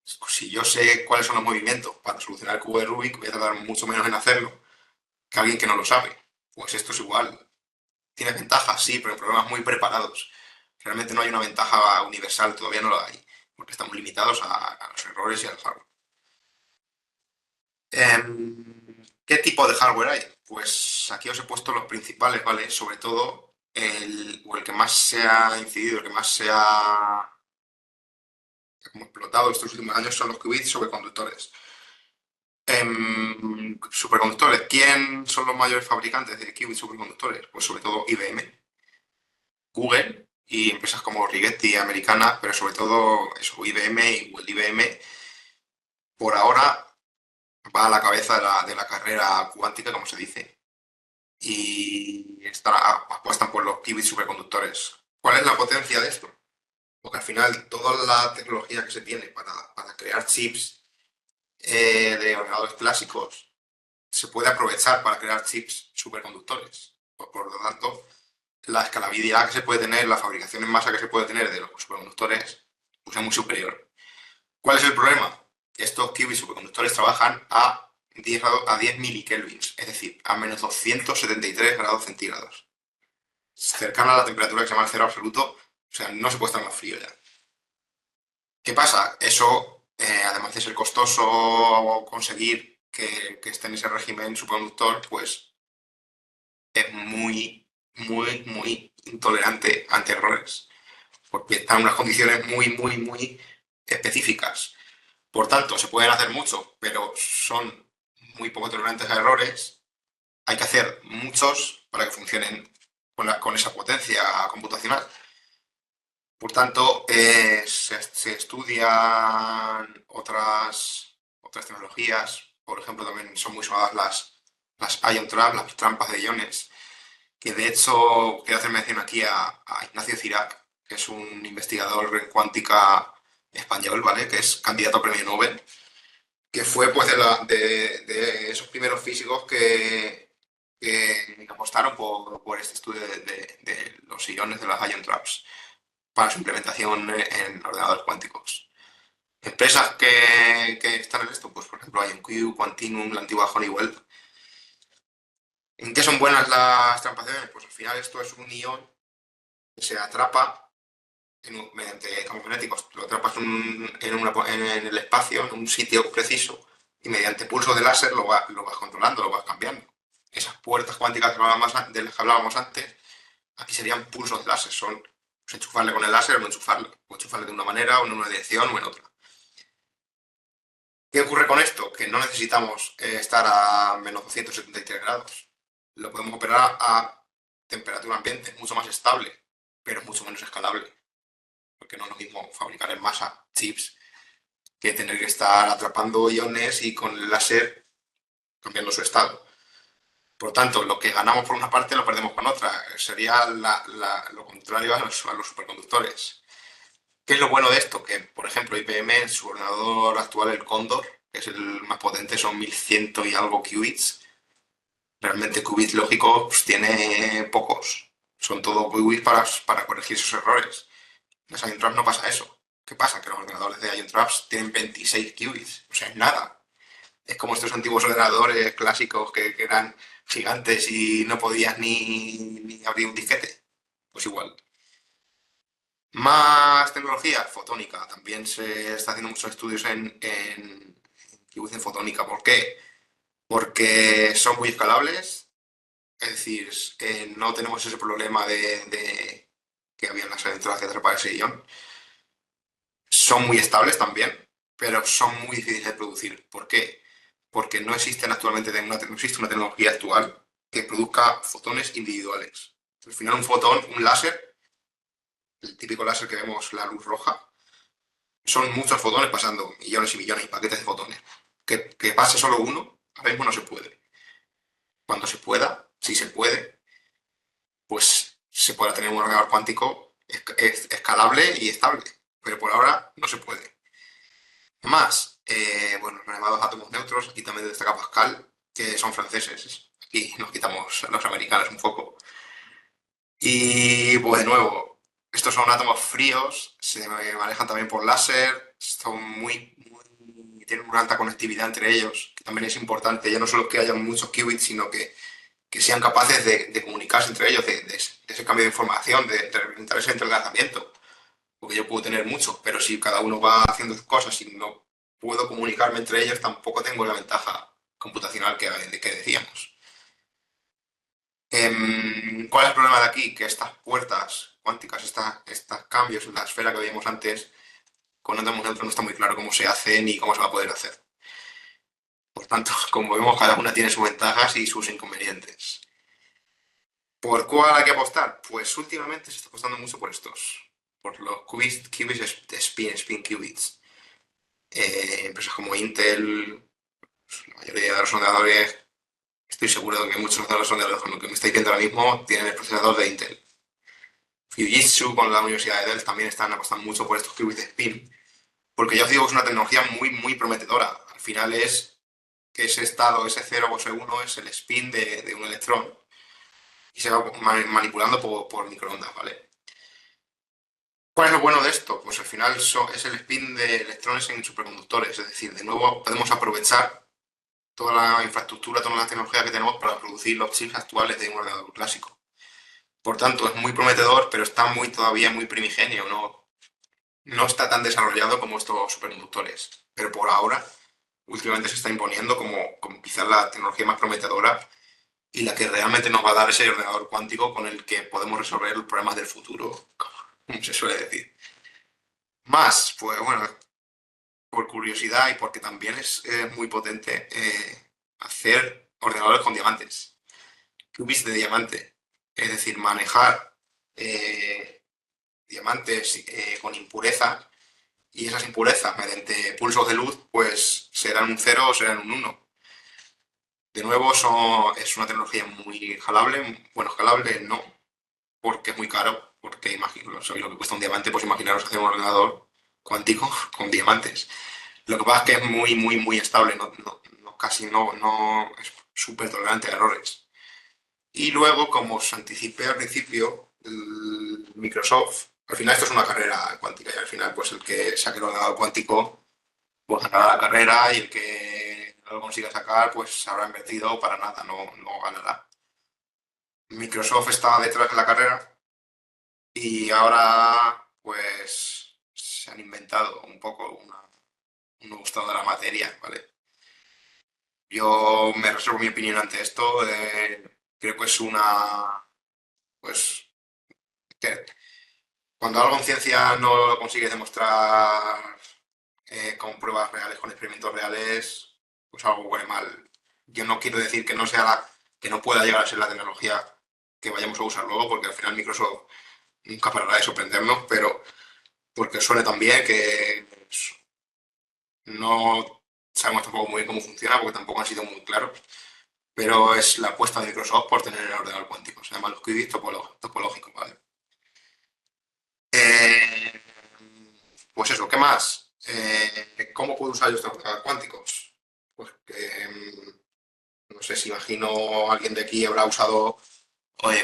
Si yo sé cuáles son los movimientos para solucionar el cubo de Rubik, voy a tardar mucho menos en hacerlo que alguien que no lo sabe. Pues esto es igual. Tiene ventajas, sí, pero en problemas muy preparados. Realmente no hay una ventaja universal, todavía no la hay, porque estamos limitados a los errores y al hardware. ¿Qué tipo de hardware hay? Pues aquí os he puesto los principales, ¿vale? Sobre todo el que más se ha incidido, el que más se ha como explotado estos últimos años son los qubits superconductores. Superconductores. ¿Quién son los mayores fabricantes de qubits superconductores? Pues sobre todo IBM, Google y empresas como Rigetti americana, pero sobre todo eso, IBM y Google. IBM por ahora va a la cabeza de la carrera cuántica, como se dice, y apuestan por los qubits superconductores. ¿Cuál es la potencia de esto? Porque al final toda la tecnología que se tiene para crear chips de ordenadores clásicos se puede aprovechar para crear chips superconductores. Por lo tanto, la escalabilidad que se puede tener, la fabricación en masa que se puede tener de los superconductores, pues es muy superior. ¿Cuál es el problema? Estos qubits superconductores trabajan a 10 milikelvins, es decir, a menos 273 grados centígrados. Cercana a la temperatura que se llama el cero absoluto, o sea, no se puede estar más frío ya. ¿Qué pasa? Eso, además de ser costoso conseguir que esté en ese régimen superconductor, pues es muy, muy, muy intolerante ante errores, porque está en unas condiciones muy, muy, muy específicas. Por tanto, se pueden hacer mucho, pero son muy poco tolerantes a errores. Hay que hacer muchos para que funcionen con esa potencia computacional. Por tanto, se estudian otras tecnologías. Por ejemplo, también son muy sonadas las ion traps, las trampas de iones, que de hecho quiero hacer mención aquí a Ignacio Cirac, que es un investigador en cuántica español, ¿vale? Que es candidato a premio Nobel, que fue pues de esos primeros físicos que apostaron por este estudio de los iones de las ion traps para su implementación en ordenadores cuánticos. Empresas que están en esto, pues por ejemplo IonQ, Quantinuum, la antigua Honeywell. ¿En qué son buenas las trampaciones? Pues al final esto es un ion que se atrapa mediante campos magnéticos. Lo atrapas en el espacio, en un sitio preciso, y mediante pulsos de láser lo vas controlando, lo vas cambiando. Esas puertas cuánticas de las que hablábamos antes, aquí serían pulsos de láser, son pues, enchufarle con el láser o enchufarle de una manera, o en una dirección o en otra. ¿Qué ocurre con esto? Que no necesitamos estar a menos 273 grados. Lo podemos operar a temperatura ambiente, mucho más estable, pero mucho menos escalable. porque no es lo mismo fabricar en masa chips que tener que estar atrapando iones y con el láser cambiando su estado. Por tanto, lo que ganamos por una parte lo perdemos con otra. Sería lo contrario a los superconductores. ¿Qué es lo bueno de esto? Que, por ejemplo, IBM en su ordenador actual, el Cóndor, que es el más potente, son 1100 y algo qubits. Realmente qubits lógicos pues, tiene pocos. Son todo qubits para corregir esos errores. En las Ion Traps no pasa eso. ¿Qué pasa? Que los ordenadores de Ion Traps tienen 26 qubits. O sea, es nada. Es como estos antiguos ordenadores clásicos que eran gigantes y no podías ni abrir un disquete. Pues igual. Más tecnología, fotónica. También se está haciendo muchos estudios en qubits en fotónica. ¿Por qué? Porque son muy escalables. Es decir, no tenemos ese problema de que había en las entradas de atrapar ese ion. Son muy estables también, pero son muy difíciles de producir. ¿Por qué? Porque no existe actualmente no existe una tecnología actual que produzca fotones individuales. Al final, un fotón, un láser, el típico láser que vemos, la luz roja, son muchos fotones pasando, millones y millones y paquetes de fotones. Que pase solo uno, ahora mismo no se puede. Cuando se pueda, si se puede, pues se podrá tener un ordenador cuántico escalable y estable. Pero por ahora no se puede. Más, bueno, los llamados átomos neutros, aquí también destaca Pascal, que son franceses. Aquí nos quitamos a los americanos un poco. Y pues de nuevo, estos son átomos fríos, se manejan también por láser, son tienen una alta conectividad entre ellos, que también es importante, ya no solo que haya muchos qubits, sino que sean capaces de comunicarse entre ellos, de ese cambio de información, de representar ese entrelazamiento. Porque yo puedo tener muchos, pero si cada uno va haciendo sus cosas y no puedo comunicarme entre ellos, tampoco tengo la ventaja computacional que decíamos. ¿Cuál es el problema de aquí? Que estas puertas cuánticas, estos cambios en la esfera que veíamos antes, con átomos neutros no está muy claro cómo se hace ni cómo se va a poder hacer. Por tanto, como vemos, cada una tiene sus ventajas y sus inconvenientes. ¿Por cuál hay que apostar? Pues últimamente se está apostando mucho por estos, por los qubits de spin qubits. Empresas como Intel, pues, la mayoría de los ordenadores, estoy seguro de que muchos de los ordenadores con lo que me estáis viendo ahora mismo tienen el procesador de Intel. Fujitsu con la Universidad de Dell también están apostando mucho por estos qubits de spin, porque ya os digo que es una tecnología muy prometedora. Al final es que ese estado, ese 0 o ese uno es el spin de un electrón y se va manipulando por microondas, ¿vale? ¿Cuál es lo bueno de esto? Pues al final es el spin de electrones en superconductores, es decir, de nuevo podemos aprovechar toda la infraestructura, toda la tecnología que tenemos para producir los chips actuales de un ordenador clásico. Por tanto, es muy prometedor, pero está todavía muy primigenio, no está tan desarrollado como estos superconductores. Pero por ahora, últimamente se está imponiendo como quizás la tecnología más prometedora y la que realmente nos va a dar ese ordenador cuántico con el que podemos resolver los problemas del futuro, como se suele decir. Más, pues bueno, por curiosidad y porque también es muy potente hacer ordenadores con diamantes, qubits de diamante. Es decir, manejar diamantes con impurezas y esas impurezas mediante pulsos de luz pues serán un cero o serán un uno. De nuevo, es una tecnología muy jalable. Bueno, jalable no, porque es muy caro, porque imagino, sabéis lo que cuesta un diamante, pues imaginaros hacer un ordenador cuántico con diamantes. Lo que pasa es que es muy estable, casi no es súper tolerante a errores. Y luego, como os anticipé al principio, Microsoft, al final esto es una carrera cuántica y al final pues el que saque el ordenador cuántico pues ganará la carrera y el que no lo consiga sacar pues habrá invertido para nada, no ganará. Microsoft estaba detrás de la carrera y ahora pues se han inventado un poco un nuevo estado de la materia, ¿vale? Yo me reservo mi opinión ante esto. Creo que es pues, que cuando algo en ciencia no lo consigues demostrar con pruebas reales, con experimentos reales, pues algo huele mal. Yo no quiero decir que no sea que no pueda llegar a ser la tecnología que vayamos a usar luego, porque al final Microsoft nunca parará de sorprendernos, pero porque suene tan bien que no sabemos tampoco muy bien cómo funciona, porque tampoco han sido muy claros, pero es la apuesta de Microsoft por tener el ordenador cuántico. Se llama los qubits topológicos, ¿vale? Eh, pues eso, ¿qué más? ¿Cómo puedo usar yo estos ordenadores cuánticos? Pues que, no sé si imagino alguien de aquí habrá usado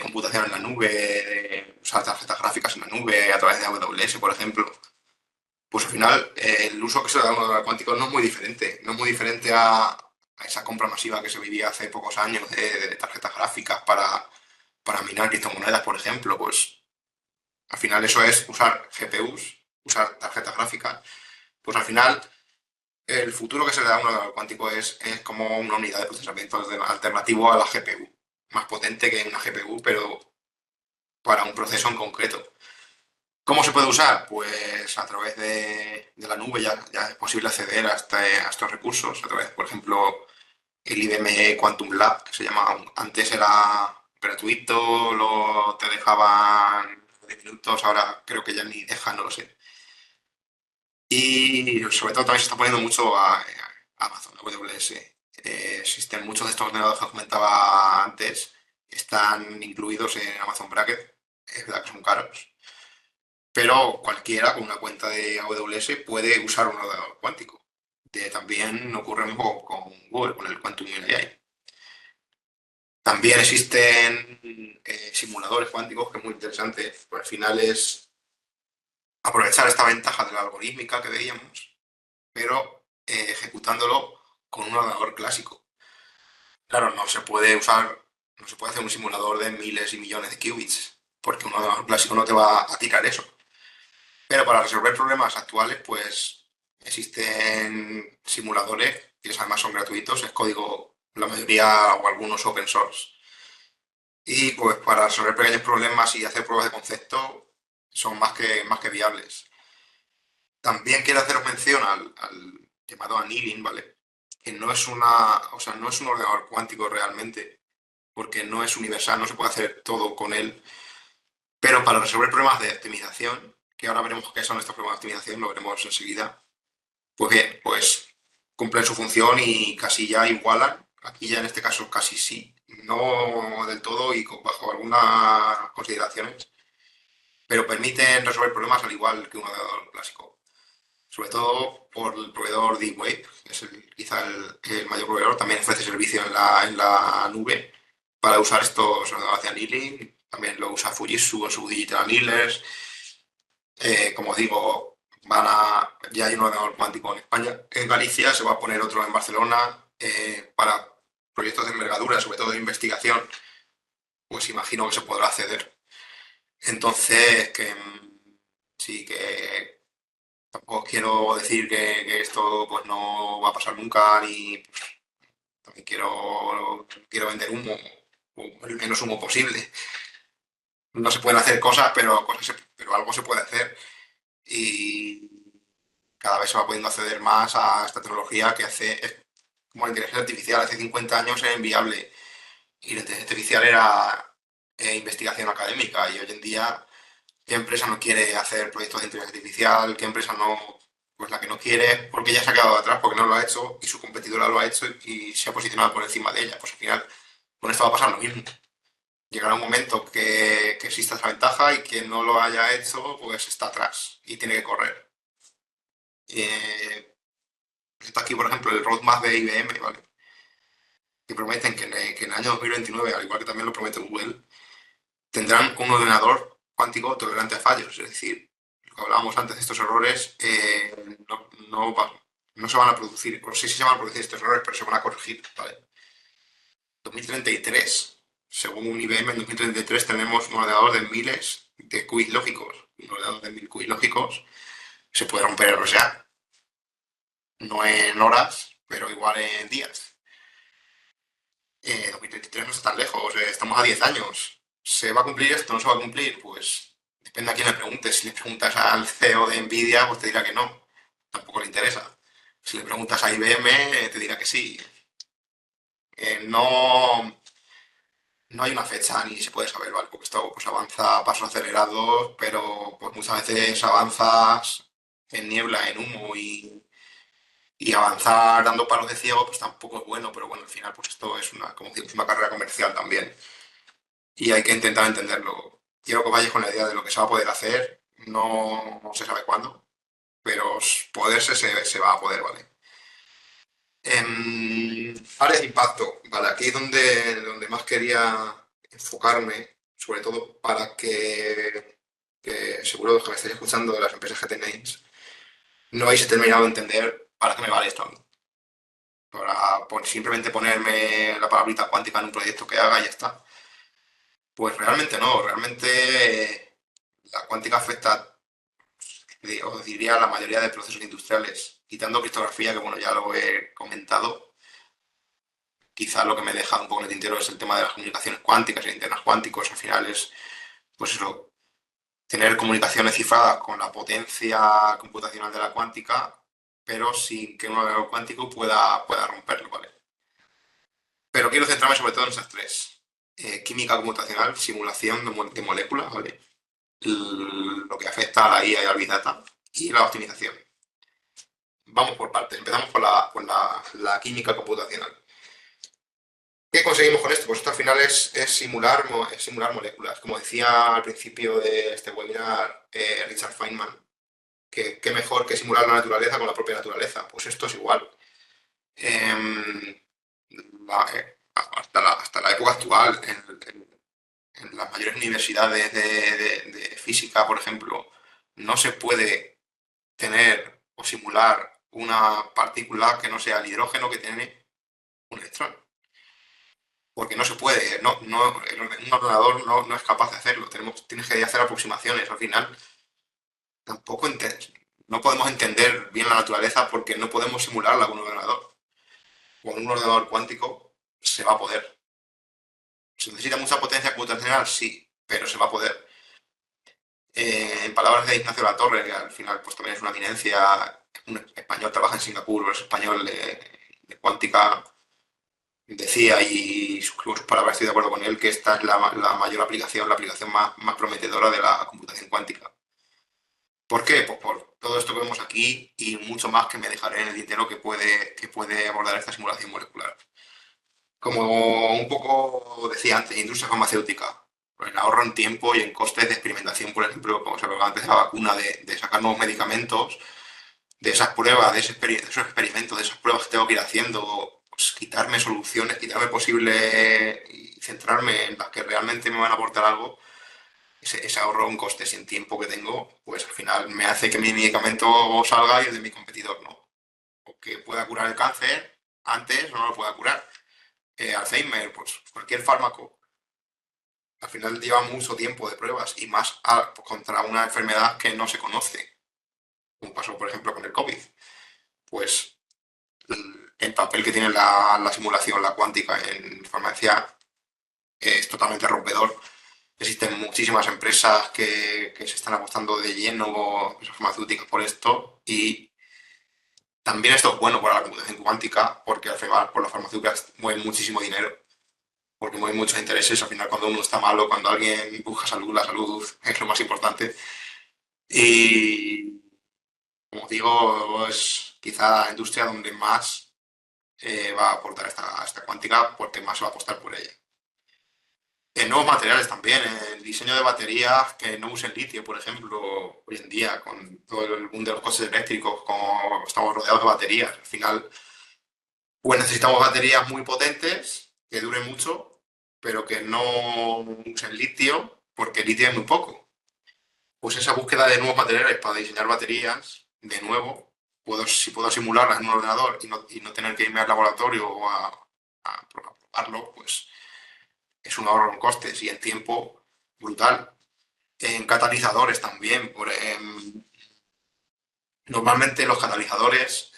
computación en la nube, usar tarjetas gráficas en la nube a través de AWS, por ejemplo. Pues al final el uso que se le da a un ordenador cuántico no es muy diferente. No es muy diferente a esa compra masiva que se vivía hace pocos años de tarjetas gráficas para minar criptomonedas, por ejemplo. Pues al final eso es usar GPUs, usar tarjetas gráficas. Pues al final el futuro que se le da a un ordenador cuántico es como una unidad de procesamiento alternativo a la GPU. Más potente que una GPU, pero para un proceso en concreto. ¿Cómo se puede usar? Pues a través de la nube ya es posible acceder a estos recursos, a través, por ejemplo, el IBM Quantum Lab, que se llama, antes era gratuito, te dejaban 10 minutos, ahora creo que ya ni dejan, no lo sé. Y sobre todo también se está poniendo mucho a Amazon, a AWS. Existen muchos de estos ordenadores que os comentaba antes, están incluidos en Amazon Bracket, es verdad que son caros, pero cualquiera con una cuenta de AWS puede usar un ordenador cuántico. También ocurre lo mismo con Google, con el Quantum AI. También existen simuladores cuánticos, que es muy interesante. Pues al final es aprovechar esta ventaja de la algorítmica que veíamos, pero ejecutándolo con un ordenador clásico. Claro, no se puede usar, no se puede hacer un simulador de miles y millones de qubits, porque un ordenador clásico no te va a tirar eso. Pero para resolver problemas actuales, pues existen simuladores que además son gratuitos, es código, la mayoría o algunos open source. Y pues para resolver pequeños problemas y hacer pruebas de concepto son más que viables. También quiero haceros mención al llamado annealing, ¿vale? Que no es o sea, no es un ordenador cuántico realmente, porque no es universal, no se puede hacer todo con él. Pero para resolver problemas de optimización, que ahora veremos qué son estos problemas de optimización, lo veremos enseguida. Pues bien, pues cumplen su función y casi ya igualan. Aquí ya en este caso casi sí, no del todo y bajo algunas consideraciones, pero permiten resolver problemas al igual que un ordenador clásico. Sobre todo por el proveedor D-Wave, que es quizá el mayor proveedor, también ofrece servicio en la nube para usar estos ordenadores de annealing. También lo usa Fujitsu en su Digital Annealers. Como digo, ya hay un ordenador cuántico en España. En Galicia se va a poner otro en Barcelona para proyectos de envergadura, sobre todo de investigación, pues imagino que se podrá acceder. Entonces, sí que tampoco quiero decir que esto pues no va a pasar nunca, ni pues, también quiero vender humo, o el menos humo posible. No se pueden hacer cosas, pero algo se puede hacer. Y cada vez se va pudiendo acceder más a esta tecnología es como la inteligencia artificial. Hace 50 años era inviable y la inteligencia artificial era investigación académica y hoy en día, ¿qué empresa no quiere hacer proyectos de inteligencia artificial? ¿Qué empresa no? Pues la que no quiere, porque ya se ha quedado atrás, porque no lo ha hecho y su competidora lo ha hecho y se ha posicionado por encima de ella. Pues al final, con esto va a pasar lo mismo. Llegará un momento que exista esa ventaja y quien no lo haya hecho, pues está atrás y tiene que correr. Eh, Está aquí, por ejemplo, el roadmap de IBM, ¿vale? Que prometen que en el año 2029, al igual que también lo promete Google, tendrán un ordenador cuántico tolerante a fallos. Es decir, lo que hablábamos antes de estos errores, no se van a producir, o sí se van a producir estos errores, pero se van a corregir, ¿vale? 2033, según IBM, en 2033 tenemos un ordenador de miles de qubits lógicos. Un ordenador de 1000 qubits lógicos se puede romper, o sea, no en horas, pero igual en días. 2033 no está tan lejos, estamos a 10 años. ¿Se va a cumplir esto? ¿No se va a cumplir? Pues depende a quién le preguntes. Si le preguntas al CEO de Nvidia, pues te dirá que no, tampoco le interesa. Si le preguntas a IBM, te dirá que sí. No, no hay una fecha ni se puede saber, ¿vale? Porque esto pues, avanza a pasos acelerados, pero pues, muchas veces avanzas en niebla, en humo y avanzar dando palos de ciego pues tampoco es bueno, pero bueno, al final pues esto es una, como digo, es una carrera comercial también y hay que intentar entenderlo. Quiero que vayas con la idea de lo que se va a poder hacer, no se sabe cuándo, pero poderse se va a poder, ¿vale? Áreas de impacto, ¿vale? Aquí es donde más quería enfocarme, sobre todo para que seguro que me estáis escuchando de las empresas que tenéis, no habéis terminado de entender para qué me vale esto a mí. Para simplemente ponerme la palabrita cuántica en un proyecto que haga y ya está. Pues realmente no, realmente la cuántica afecta, os diría, la mayoría de procesos industriales, quitando criptografía, que bueno, ya lo he comentado. Quizá lo que me deja un poco en el tintero es el tema de las comunicaciones cuánticas y internas cuánticos. Al final es, pues eso, tener comunicaciones cifradas con la potencia computacional de la cuántica, pero sin que un ordenador cuántico pueda romperlo, ¿vale? Pero quiero centrarme sobre todo en esas tres. Química computacional, simulación de moléculas, ¿vale? Lo que afecta a la IA y al Big Data y la optimización. Vamos por partes. Empezamos por la química computacional. ¿Qué conseguimos con esto? Pues esto al final es simular moléculas. Como decía al principio de este webinar Richard Feynman, que qué mejor que simular la naturaleza con la propia naturaleza. Pues esto es igual. Em, hasta la época actual, en las mayores universidades de física, por ejemplo, no se puede tener o simular una partícula que no sea el hidrógeno que tiene un electrón. Porque no se puede, un ordenador no es capaz de hacerlo. Tienes que hacer aproximaciones. Al final, tampoco no podemos entender bien la naturaleza porque no podemos simularla con un ordenador. Con un ordenador cuántico se va a poder. ¿Se necesita mucha potencia computacional? Sí, pero se va a poder. En palabras de Ignacio Latorre, que al final pues también es una eminencia, un español, trabaja en Singapur, es español de cuántica, decía, y suscribo sus palabras, estoy de acuerdo con él, que esta es la mayor aplicación, la aplicación más prometedora de la computación cuántica. ¿Por qué? Pues por todo esto que vemos aquí y mucho más que me dejaré en el tintero que puede abordar esta simulación molecular. Como un poco decía antes, industria farmacéutica, pues el ahorro en tiempo y en costes de experimentación, por ejemplo, como se hablaba antes de la vacuna, de sacar nuevos medicamentos, de esas pruebas, de esos experimentos, de esas pruebas que tengo que ir haciendo, pues quitarme soluciones, quitarme posible y centrarme en las que realmente me van a aportar algo, ese ahorro en costes y en tiempo que tengo, pues al final me hace que mi medicamento salga y el de mi competidor no. O que pueda curar el cáncer antes o no lo pueda curar. Alzheimer, pues cualquier fármaco, al final lleva mucho tiempo de pruebas y más contra una enfermedad que no se conoce, como pasó por ejemplo con el COVID. Pues el papel que tiene la simulación, la cuántica en farmacia es totalmente rompedor. Existen muchísimas empresas que se están apostando de lleno, empresas farmacéuticas por esto y también esto es bueno para la computación cuántica porque al final por las farmacéuticas mueven muchísimo dinero porque mueven muchos intereses. Al final cuando uno está malo, cuando alguien busca salud, la salud es lo más importante. Y como digo, es quizá la industria donde más va a aportar esta cuántica porque más se va a apostar por ella. En nuevos materiales también, el diseño de baterías que no usen litio, por ejemplo, hoy en día, con todo el boom de los coches eléctricos, como estamos rodeados de baterías. Al final, pues necesitamos baterías muy potentes, que duren mucho, pero que no usen litio, porque litio es muy poco. Pues esa búsqueda de nuevos materiales para diseñar baterías, de nuevo, si puedo simularlas en un ordenador y no tener que irme al laboratorio o a probarlo, pues es un ahorro en costes y en tiempo brutal. En catalizadores también. Normalmente los catalizadores,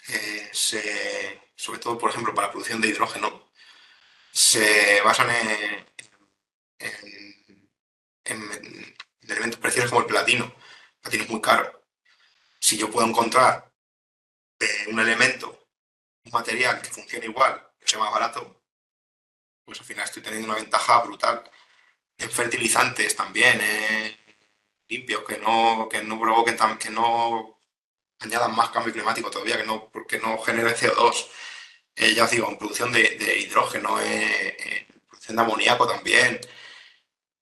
sobre todo por ejemplo para la producción de hidrógeno, se basan en- en elementos preciosos como el platino. El platino es muy caro. Si yo puedo encontrar un elemento, un material que funcione igual, que sea más barato, pues al final estoy teniendo una ventaja brutal. En fertilizantes también, limpios, que no provoquen, que no añadan más cambio climático todavía, que no generen CO2. Ya os digo, en producción de hidrógeno, en producción de amoníaco también.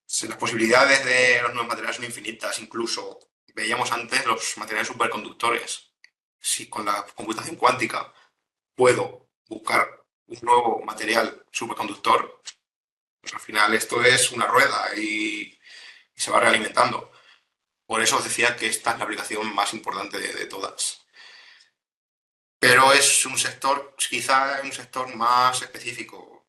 Sí, las posibilidades de los nuevos materiales son infinitas. Incluso veíamos antes los materiales superconductores. Si con la computación cuántica puedo buscar un nuevo material superconductor, pues al final esto es una rueda y se va realimentando. Por eso os decía que esta es la aplicación más importante de todas. Pero es un sector, quizá un sector más específico,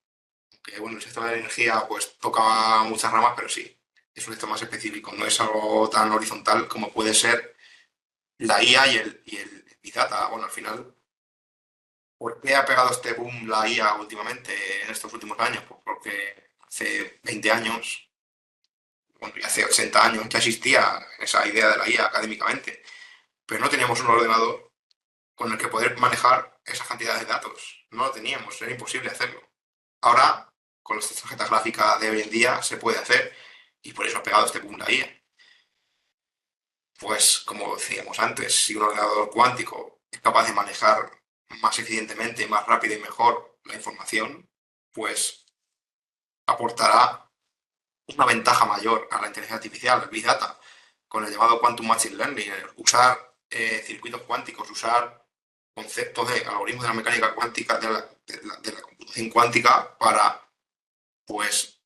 que bueno, el sector de la energía pues toca muchas ramas, pero sí, es un sector más específico, no es algo tan horizontal como puede ser la IA y el Big Data. Bueno, al final, ¿por qué ha pegado este boom la IA últimamente, en estos últimos años? Pues porque hace 20 años, bueno, y hace 80 años ya existía esa idea de la IA académicamente, pero no teníamos un ordenador con el que poder manejar esas cantidades de datos. No lo teníamos, era imposible hacerlo. Ahora, con las tarjetas gráficas de hoy en día, se puede hacer y por eso ha pegado este boom la IA. Pues, como decíamos antes, si un ordenador cuántico es capaz de manejar más eficientemente, más rápido y mejor la información, pues aportará una ventaja mayor a la inteligencia artificial, el Big Data, con el llamado Quantum Machine Learning, usar circuitos cuánticos, usar conceptos de algoritmos de la mecánica cuántica, de la computación cuántica para, pues,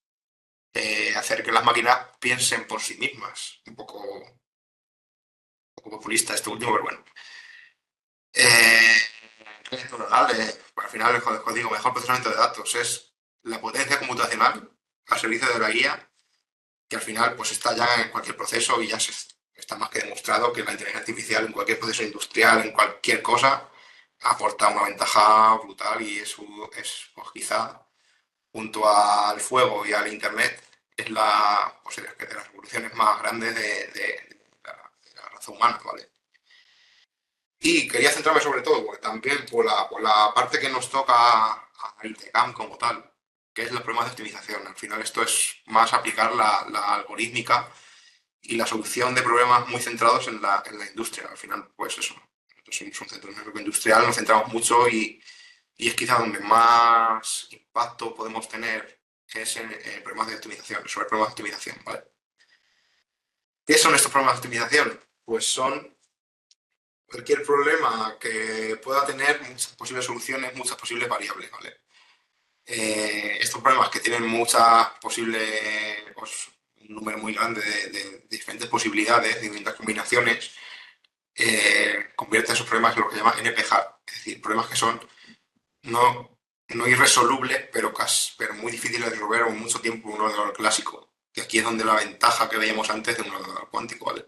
hacer que las máquinas piensen por sí mismas. Un poco populista este último, pero bueno. Eh, Redes neuronales, al final, os digo, mejor procesamiento de datos es la potencia computacional al servicio de la guía, que al final pues está ya en cualquier proceso y ya está más que demostrado que la inteligencia artificial en cualquier proceso industrial, en cualquier cosa, aporta una ventaja brutal y es pues, quizá junto al fuego y al internet es pues, de las revoluciones más grandes de la raza humana, ¿vale? Y quería centrarme sobre todo, porque también por la parte que nos toca a ITCAM como tal, que es los problemas de optimización. Al final esto es más aplicar la algorítmica y la solución de problemas muy centrados en la industria. Al final, pues eso, nosotros somos un centro tecnológico industrial, nos centramos mucho y es quizá donde más impacto podemos tener es en problemas de optimización, sobre problemas de optimización, ¿vale? ¿Qué son estos problemas de optimización? Pues son cualquier problema que pueda tener muchas posibles soluciones, muchas posibles variables, ¿vale? Estos problemas que tienen muchas posibles, pues, un número muy grande de diferentes posibilidades, de distintas combinaciones, convierte esos problemas en lo que se llama NP-hard, es decir, problemas que son no, no irresolubles, pero muy difíciles de resolver o mucho tiempo en un ordenador clásico. Que aquí es donde la ventaja que veíamos antes de un ordenador cuántico, ¿vale?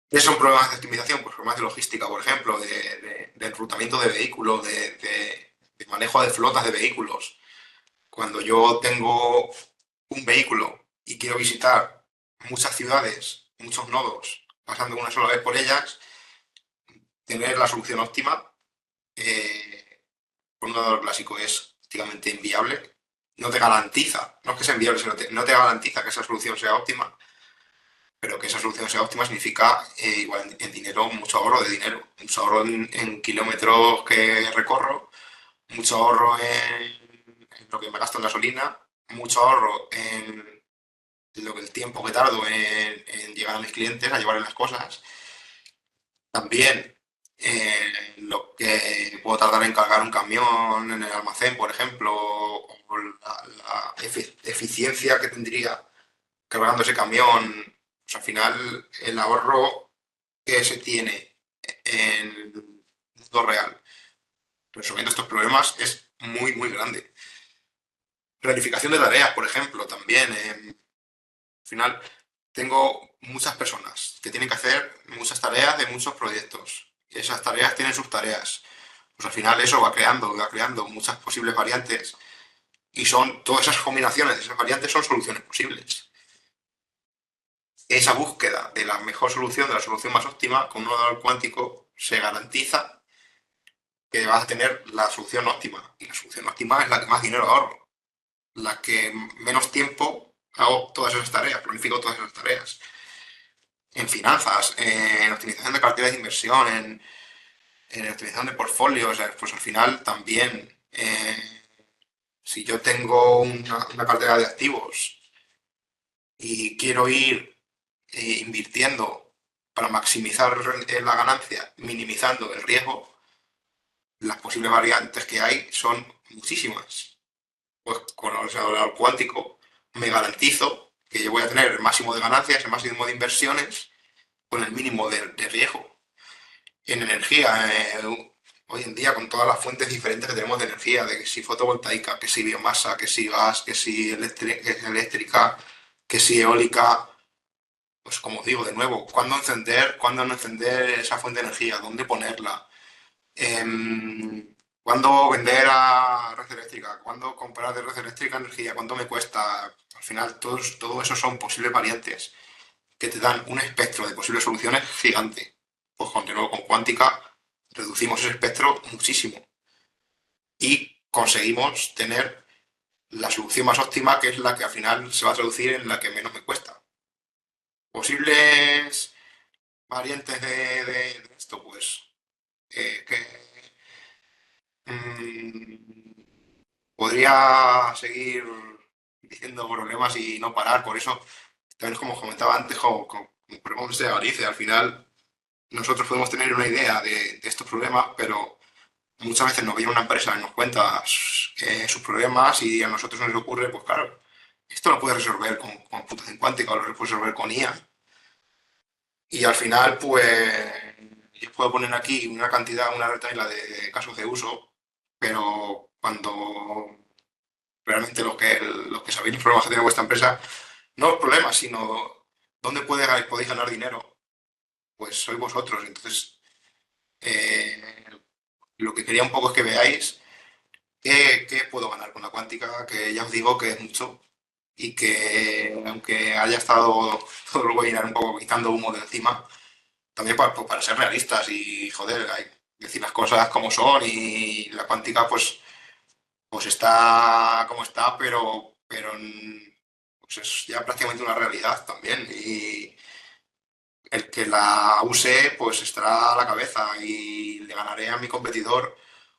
¿Qué son problemas de optimización? Pues problemas de logística, por ejemplo, de enrutamiento de vehículos, de manejo de flotas de vehículos. Cuando yo tengo un vehículo y quiero visitar muchas ciudades, muchos nodos, pasando una sola vez por ellas, tener la solución óptima con un ordenador clásico es prácticamente inviable. No te garantiza, no es que sea inviable, sino no te garantiza que esa solución sea óptima, pero que esa solución sea óptima significa igual en dinero, mucho ahorro de dinero, mucho ahorro en kilómetros que recorro, mucho ahorro en lo que me gasto en gasolina, mucho ahorro en el tiempo que tardo en llegar a mis clientes, a llevarles las cosas. También lo que puedo tardar en cargar un camión en el almacén, por ejemplo, o la eficiencia que tendría cargando ese camión. Pues al final el ahorro que se tiene en el mundo real resolviendo estos problemas es muy, muy grande. Planificación de tareas, por ejemplo, también. Al final tengo muchas personas que tienen que hacer muchas tareas de muchos proyectos. Y esas tareas tienen sus tareas. Pues al final eso va creando muchas posibles variantes y todas esas combinaciones de esas variantes son soluciones posibles. Esa búsqueda de la mejor solución, de la solución más óptima, con un ordenador cuántico se garantiza que vas a tener la solución óptima. Y la solución óptima es la que más dinero ahorro. la que menos tiempo hago todas esas tareas, planifico todas esas tareas. En finanzas, en optimización de carteras de inversión, en optimización de portfolios, pues al final también, si yo tengo una cartera de activos y quiero ir invirtiendo para maximizar la ganancia, minimizando el riesgo, las posibles variantes que hay son muchísimas. Pues con el ordenador cuántico me garantizo que yo voy a tener el máximo de ganancias, el máximo de inversiones con el mínimo de riesgo. En energía, hoy en día con todas las fuentes diferentes que tenemos de energía, de que si fotovoltaica, que si biomasa, que si gas, que si eléctrica, que si eólica, pues como os digo de nuevo, cuándo no encender esa fuente de energía? ¿Dónde ponerla? ¿Cuándo vender a red eléctrica? ¿Cuándo comprar de red eléctrica energía? ¿Cuánto me cuesta? Al final, todo eso son posibles variantes que te dan un espectro de posibles soluciones gigante. Pues de nuevo, con cuántica reducimos ese espectro muchísimo y conseguimos tener la solución más óptima, que es la que al final se va a traducir en la que menos me cuesta. Posibles variantes de esto, pues que mm, podría seguir diciendo problemas y no parar. Por eso, también como comentaba antes, como problemas de Galicia, al final nosotros podemos tener una idea de estos problemas, pero muchas veces nos viene una empresa y nos cuenta sus problemas y a nosotros nos ocurre, pues claro, esto lo puedes resolver con computación cuántica o lo puedes resolver con IA. Y al final, pues, yo puedo poner aquí una cantidad, una retahíla de casos de uso, pero cuando realmente los que sabéis los problemas que tiene vuestra empresa, no los problemas, sino dónde podéis ganar dinero, pues sois vosotros. Entonces, eh, lo que quería un poco es que veáis qué puedo ganar con la cuántica, que ya os digo que es mucho y que aunque haya estado todo el webinar un poco quitando humo de encima, también para ser realistas y, joder, hay que decir las cosas como son y la cuántica pues está como está, pero pues es ya prácticamente una realidad también y el que la use pues estará a la cabeza y le ganaré a mi competidor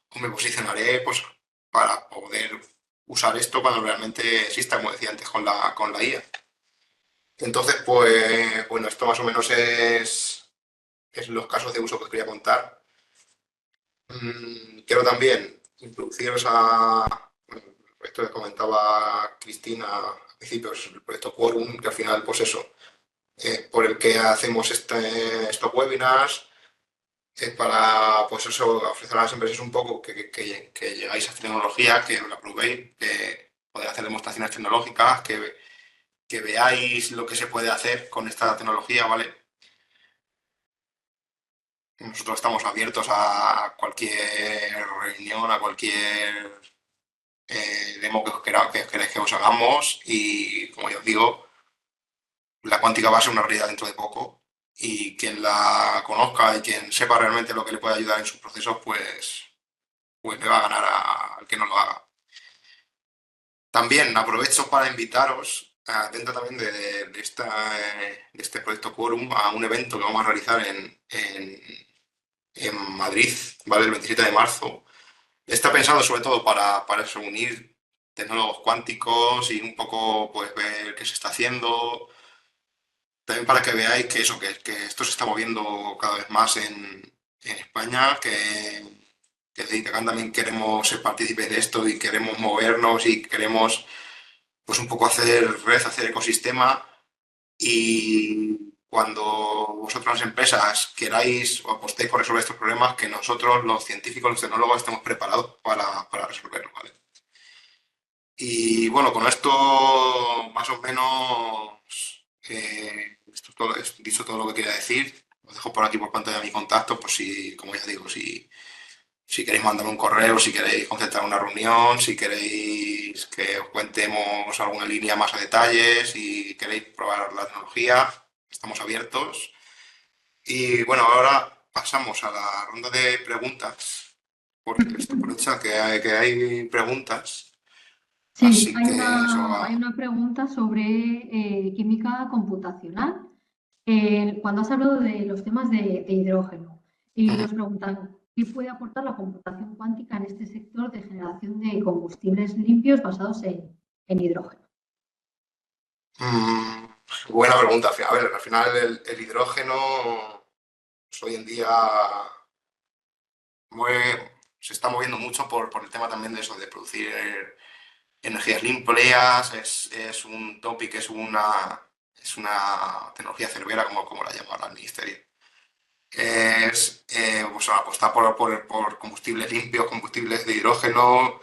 o me posicionaré pues para poder usar esto cuando realmente exista, como decía antes, con la IA. Entonces, pues bueno, esto más o menos es los casos de uso que os quería contar. Quiero también introduciros bueno, esto que comentaba Cristina al principio, es el proyecto Quorum, que al final, pues eso, por el que hacemos estos webinars, para, pues eso, ofrecer a las empresas un poco que llegáis a esta tecnología, que la probéis, que podáis hacer demostraciones tecnológicas, que veáis lo que se puede hacer con esta tecnología, ¿vale? Nosotros estamos abiertos a cualquier reunión, a cualquier demo que queráis que os hagamos y, como ya os digo, la cuántica va a ser una realidad dentro de poco y quien la conozca y quien sepa realmente lo que le puede ayudar en sus procesos, pues le va a ganar al que no lo haga. También aprovecho para invitaros, dentro también de este proyecto Quorum, a un evento que vamos a realizar en Madrid, ¿vale? El 27 de marzo. Está pensado sobre todo para eso, unir tecnólogos cuánticos y un poco pues ver qué se está haciendo. También para que veáis que esto se está moviendo cada vez más en España, que desde ITACAN también queremos ser partícipes de esto y queremos movernos y queremos pues un poco hacer red, hacer ecosistema y cuando vosotros las empresas queráis o apostéis por resolver estos problemas, que nosotros los científicos, los tecnólogos estemos preparados para resolverlos, ¿vale? Y bueno, con esto más o menos esto es dicho todo lo que quería decir. Os dejo por aquí por pantalla mi contacto, por si, como ya digo, si queréis mandarme un correo, si queréis concentrar una reunión, si queréis que os cuentemos alguna línea más a detalle, si queréis probar la tecnología, estamos abiertos. Y bueno, ahora pasamos a la ronda de preguntas, porque esto por hecho que hay preguntas. Sí, Así que eso va. hay una pregunta sobre química computacional. Cuando has hablado de los temas de hidrógeno, y Ujú. nos preguntan, ¿qué puede aportar la computación cuántica en este sector de generación de combustibles limpios basados en hidrógeno? Mm, buena pregunta. A ver, al final el hidrógeno pues, hoy en día se está moviendo mucho por el tema también de eso, de producir energías limpias. Es un topic, es una tecnología cerbera, como la llama ahora el ministerio. Es pues, apostar por combustibles limpios, combustibles de hidrógeno.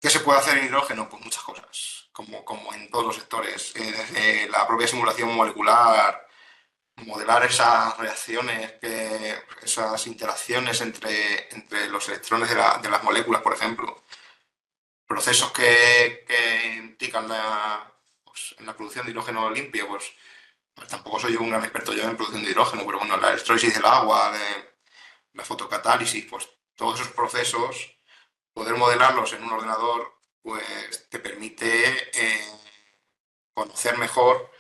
¿Qué se puede hacer en hidrógeno? Pues muchas cosas, como en todos los sectores. Desde la propia simulación molecular, modelar esas reacciones, esas interacciones entre los electrones de las moléculas, por ejemplo. Procesos que implican pues, en la producción de hidrógeno limpio, pues tampoco soy yo un gran experto yo en producción de hidrógeno, pero bueno, la electrólisis del agua, la fotocatálisis, pues todos esos procesos, poder modelarlos en un ordenador, pues te permite conocer mejor,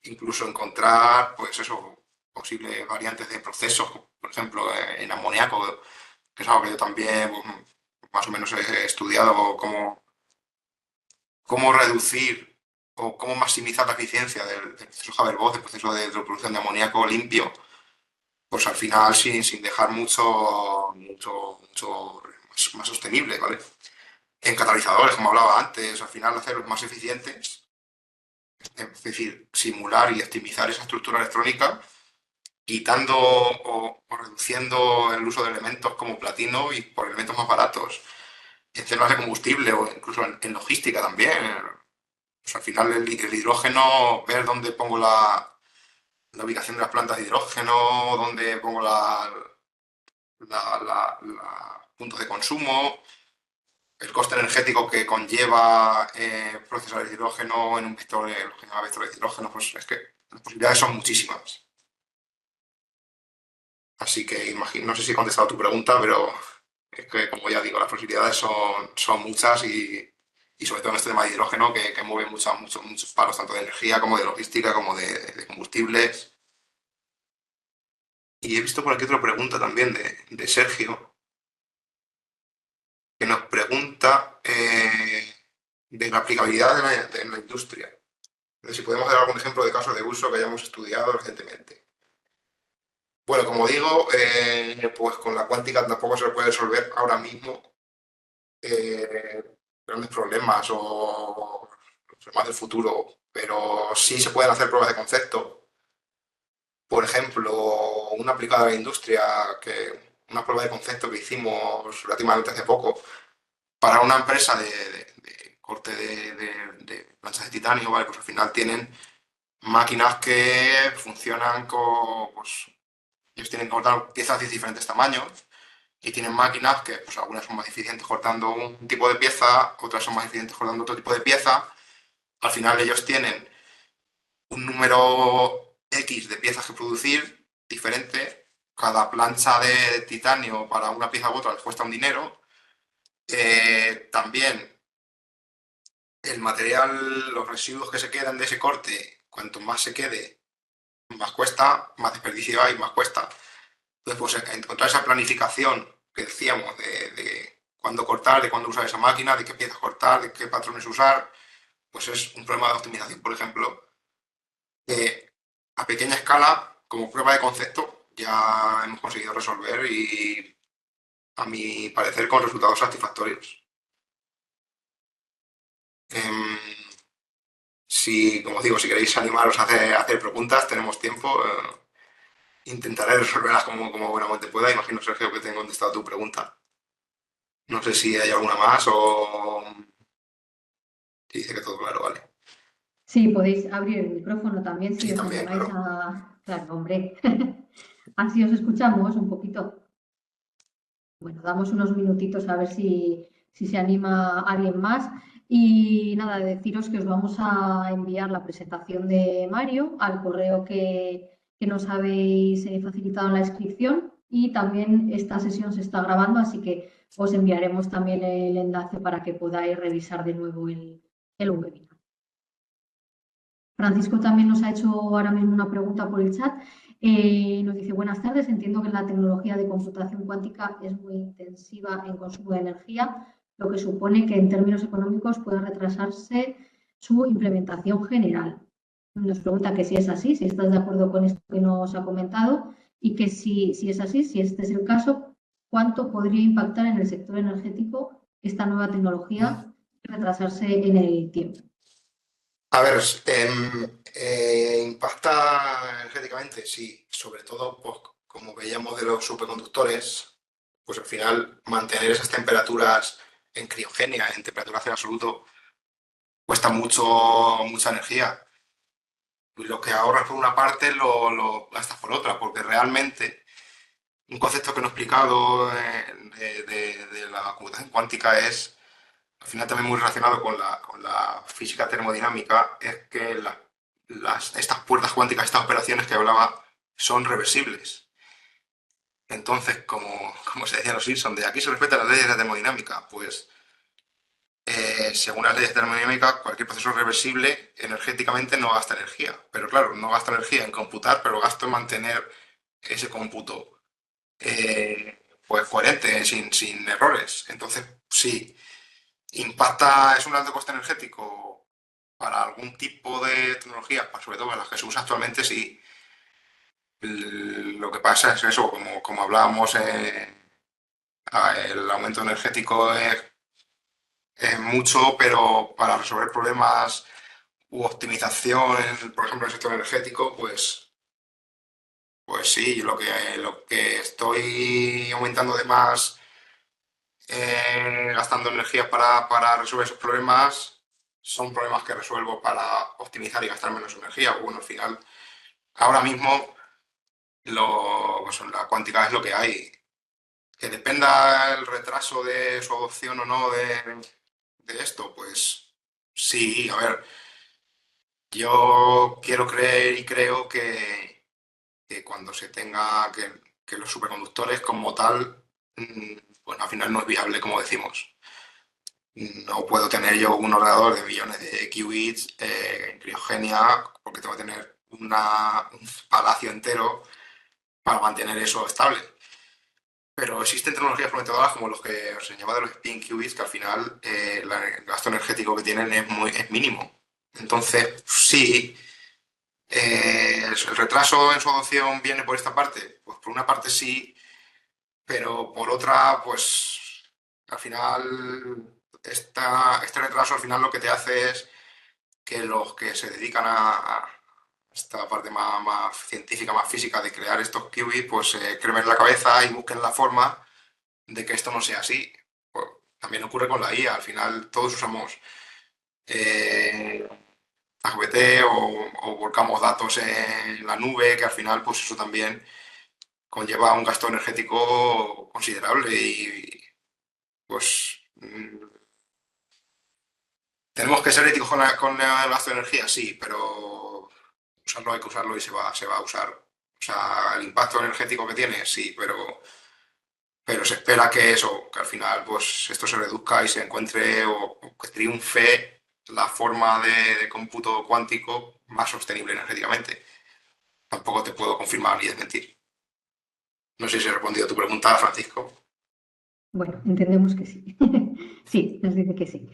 incluso encontrar, pues eso, posibles variantes de procesos, por ejemplo, en amoníaco, que es algo que yo también pues, más o menos he estudiado cómo reducir o cómo maximizar la eficiencia del proceso Haber-Bosch, del proceso de producción de amoníaco limpio, pues al final sin dejar mucho más sostenible, ¿vale? En catalizadores, como hablaba antes, al final hacerlos más eficientes, es decir, simular y optimizar esa estructura electrónica, quitando o reduciendo el uso de elementos como platino y por elementos más baratos, en células de combustible o incluso en logística también. Pues al final el hidrógeno, ver dónde pongo la ubicación de las plantas de hidrógeno, dónde pongo puntos de consumo, el coste energético que conlleva procesar el hidrógeno en un vector, lo que se llama vector de hidrógeno, pues es que las posibilidades son muchísimas. Así que imagino, no sé si he contestado tu pregunta, pero es que, como ya digo, las posibilidades son muchas y sobre todo en este tema de hidrógeno que mueve muchos palos, tanto de energía como de logística, como de combustibles. Y he visto por aquí otra pregunta también de Sergio, que nos pregunta de la aplicabilidad en la industria. De si podemos dar algún ejemplo de casos de uso que hayamos estudiado recientemente. Bueno, como digo, pues con la cuántica tampoco se puede resolver ahora mismo eh, grandes problemas o problemas del futuro, pero sí se pueden hacer pruebas de concepto. Por ejemplo, una aplicada a la industria, una prueba de concepto que hicimos relativamente hace poco para una empresa de corte de planchas de titanio, ¿vale? Pues al final tienen máquinas que funcionan pues, ellos tienen que cortar piezas de diferentes tamaños y tienen máquinas que, pues algunas son más eficientes cortando un tipo de pieza, otras son más eficientes cortando otro tipo de pieza. Al final ellos tienen un número X de piezas que producir diferente. Cada plancha de titanio para una pieza u otra les cuesta un dinero. También el material, los residuos que se quedan de ese corte, cuanto más se quede, más cuesta, más desperdicio hay, más cuesta. Entonces, pues encontrar esa planificación que decíamos de cuándo cortar, de cuándo usar esa máquina, de qué piezas cortar, de qué patrones usar, pues es un problema de optimización, por ejemplo, que a pequeña escala, como prueba de concepto, ya hemos conseguido resolver y, a mi parecer, con resultados satisfactorios. Em, si, como digo, si queréis animaros a hacer preguntas, tenemos tiempo. Intentaré resolverlas como buenamente pueda. Imagino, Sergio, que te he contestado tu pregunta. No sé si hay alguna más o si dice que todo claro, vale. Sí, podéis abrir el micrófono también si Sí, os también, animáis claro. a... Claro, hombre. Así os escuchamos un poquito. Bueno, damos unos minutitos a ver si se anima alguien más. Y nada, deciros que os vamos a enviar la presentación de Mario al correo que nos habéis facilitado en la inscripción y también esta sesión se está grabando, así que os enviaremos también el enlace para que podáis revisar de nuevo el webinar. Francisco también nos ha hecho ahora mismo una pregunta por el chat. Nos dice, buenas tardes, entiendo que la tecnología de computación cuántica es muy intensiva en consumo de energía, lo que supone que en términos económicos puede retrasarse su implementación general. Nos pregunta que si es así, si estás de acuerdo con esto que nos ha comentado y que si es así, si este es el caso, ¿cuánto podría impactar en el sector energético esta nueva tecnología y retrasarse en el tiempo? A ver, impacta energéticamente, sí, sobre todo, pues, como veíamos de los superconductores, pues al final mantener esas temperaturas en criogenia, en temperatura cero absoluto, cuesta mucha energía. Y lo que ahorras por una parte lo gastas por otra, porque realmente un concepto que no he explicado de la computación cuántica es, al final también muy relacionado con la física termodinámica, es que estas puertas cuánticas, estas operaciones que hablaba, son reversibles. Entonces, como se decía en los Simpsons, de aquí se respetan las leyes de la termodinámica, pues según las leyes de termodinámica, cualquier proceso reversible energéticamente no gasta energía. Pero claro, no gasta energía en computar, pero gasto en mantener ese cómputo pues coherente, sin errores. Entonces, sí, impacta, es un alto coste energético para algún tipo de tecnología, sobre todo para las que se usa actualmente, sí. Lo que pasa es eso, como hablábamos, el aumento energético es mucho, pero para resolver problemas u optimización, por ejemplo, en el sector energético, pues sí, lo que estoy aumentando de más, gastando energía para resolver esos problemas, son problemas que resuelvo para optimizar y gastar menos energía. Bueno, al final, ahora mismo, pues, la cuántica es lo que hay. Que dependa el retraso de su adopción o no de esto, pues sí, a ver, yo quiero creer y creo que cuando se tenga que los superconductores como tal, pues al final no es viable, como decimos. No puedo tener yo un ordenador de millones de qubits en criogenia porque tengo que tener un palacio entero para mantener eso estable. Pero existen tecnologías prometedoras como los que os enseñaba de los spin qubits que al final el gasto energético que tienen es mínimo. Entonces, sí, el retraso en su adopción viene por esta parte. Pues por una parte sí, pero por otra, pues al final, este retraso al final lo que te hace es que los que se dedican a esta parte más científica, más física de crear estos qubits, pues se cremen la cabeza y busquen la forma de que esto no sea así. Pues, también ocurre con la IA, al final todos usamos eh, ChatGPT o volcamos datos en la nube, que al final pues eso también conlleva un gasto energético considerable y pues tenemos que ser éticos con el gasto de energía, sí, pero usarlo hay que usarlo y se va a usar. O sea, el impacto energético que tiene, sí, pero se espera que eso, que al final pues esto se reduzca y se encuentre o que triunfe la forma de cómputo cuántico más sostenible energéticamente. Tampoco te puedo confirmar ni desmentir. No sé si he respondido a tu pregunta, Francisco. Bueno, entendemos que sí. Sí, nos dice que sí.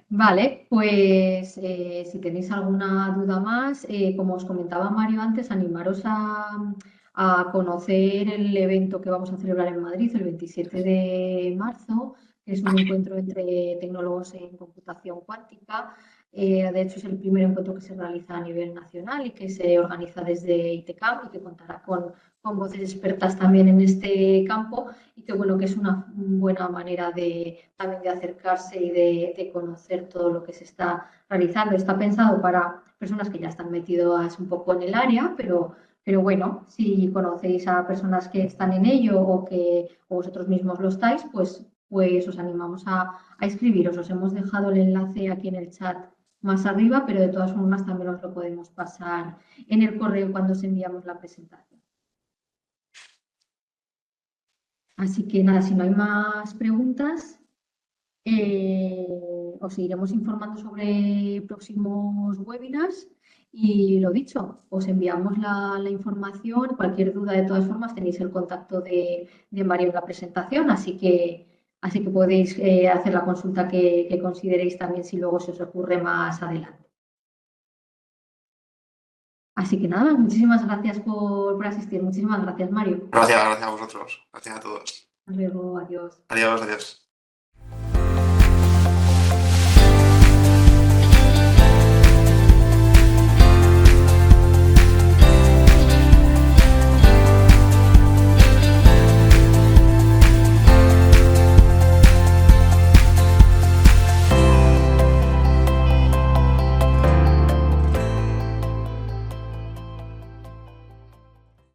Vale, pues si tenéis alguna duda más, como os comentaba Mario antes, animaros a conocer el evento que vamos a celebrar en Madrid el 27 de marzo, que es un encuentro entre tecnólogos en computación cuántica. De hecho, es el primer encuentro que se realiza a nivel nacional y que se organiza desde ITCAM y que contará con voces expertas también en este campo y que bueno, que es una buena manera también de acercarse y de conocer todo lo que se está realizando. Está pensado para personas que ya están metidas un poco en el área, pero bueno, si conocéis a personas que están en ello o vosotros mismos lo estáis, pues os animamos a inscribiros. Os hemos dejado el enlace aquí en el chat más arriba, pero de todas formas también os lo podemos pasar en el correo cuando os enviamos la presentación. Así que nada, si no hay más preguntas, os seguiremos informando sobre próximos webinars y lo dicho, os enviamos la información. Cualquier duda, de todas formas, tenéis el contacto de Mario en la presentación, así que podéis hacer la consulta que consideréis también si luego se os ocurre más adelante. Así que nada, muchísimas gracias por asistir. Muchísimas gracias, Mario. Gracias, gracias a vosotros. Gracias a todos. Hasta luego, adiós. Adiós, adiós.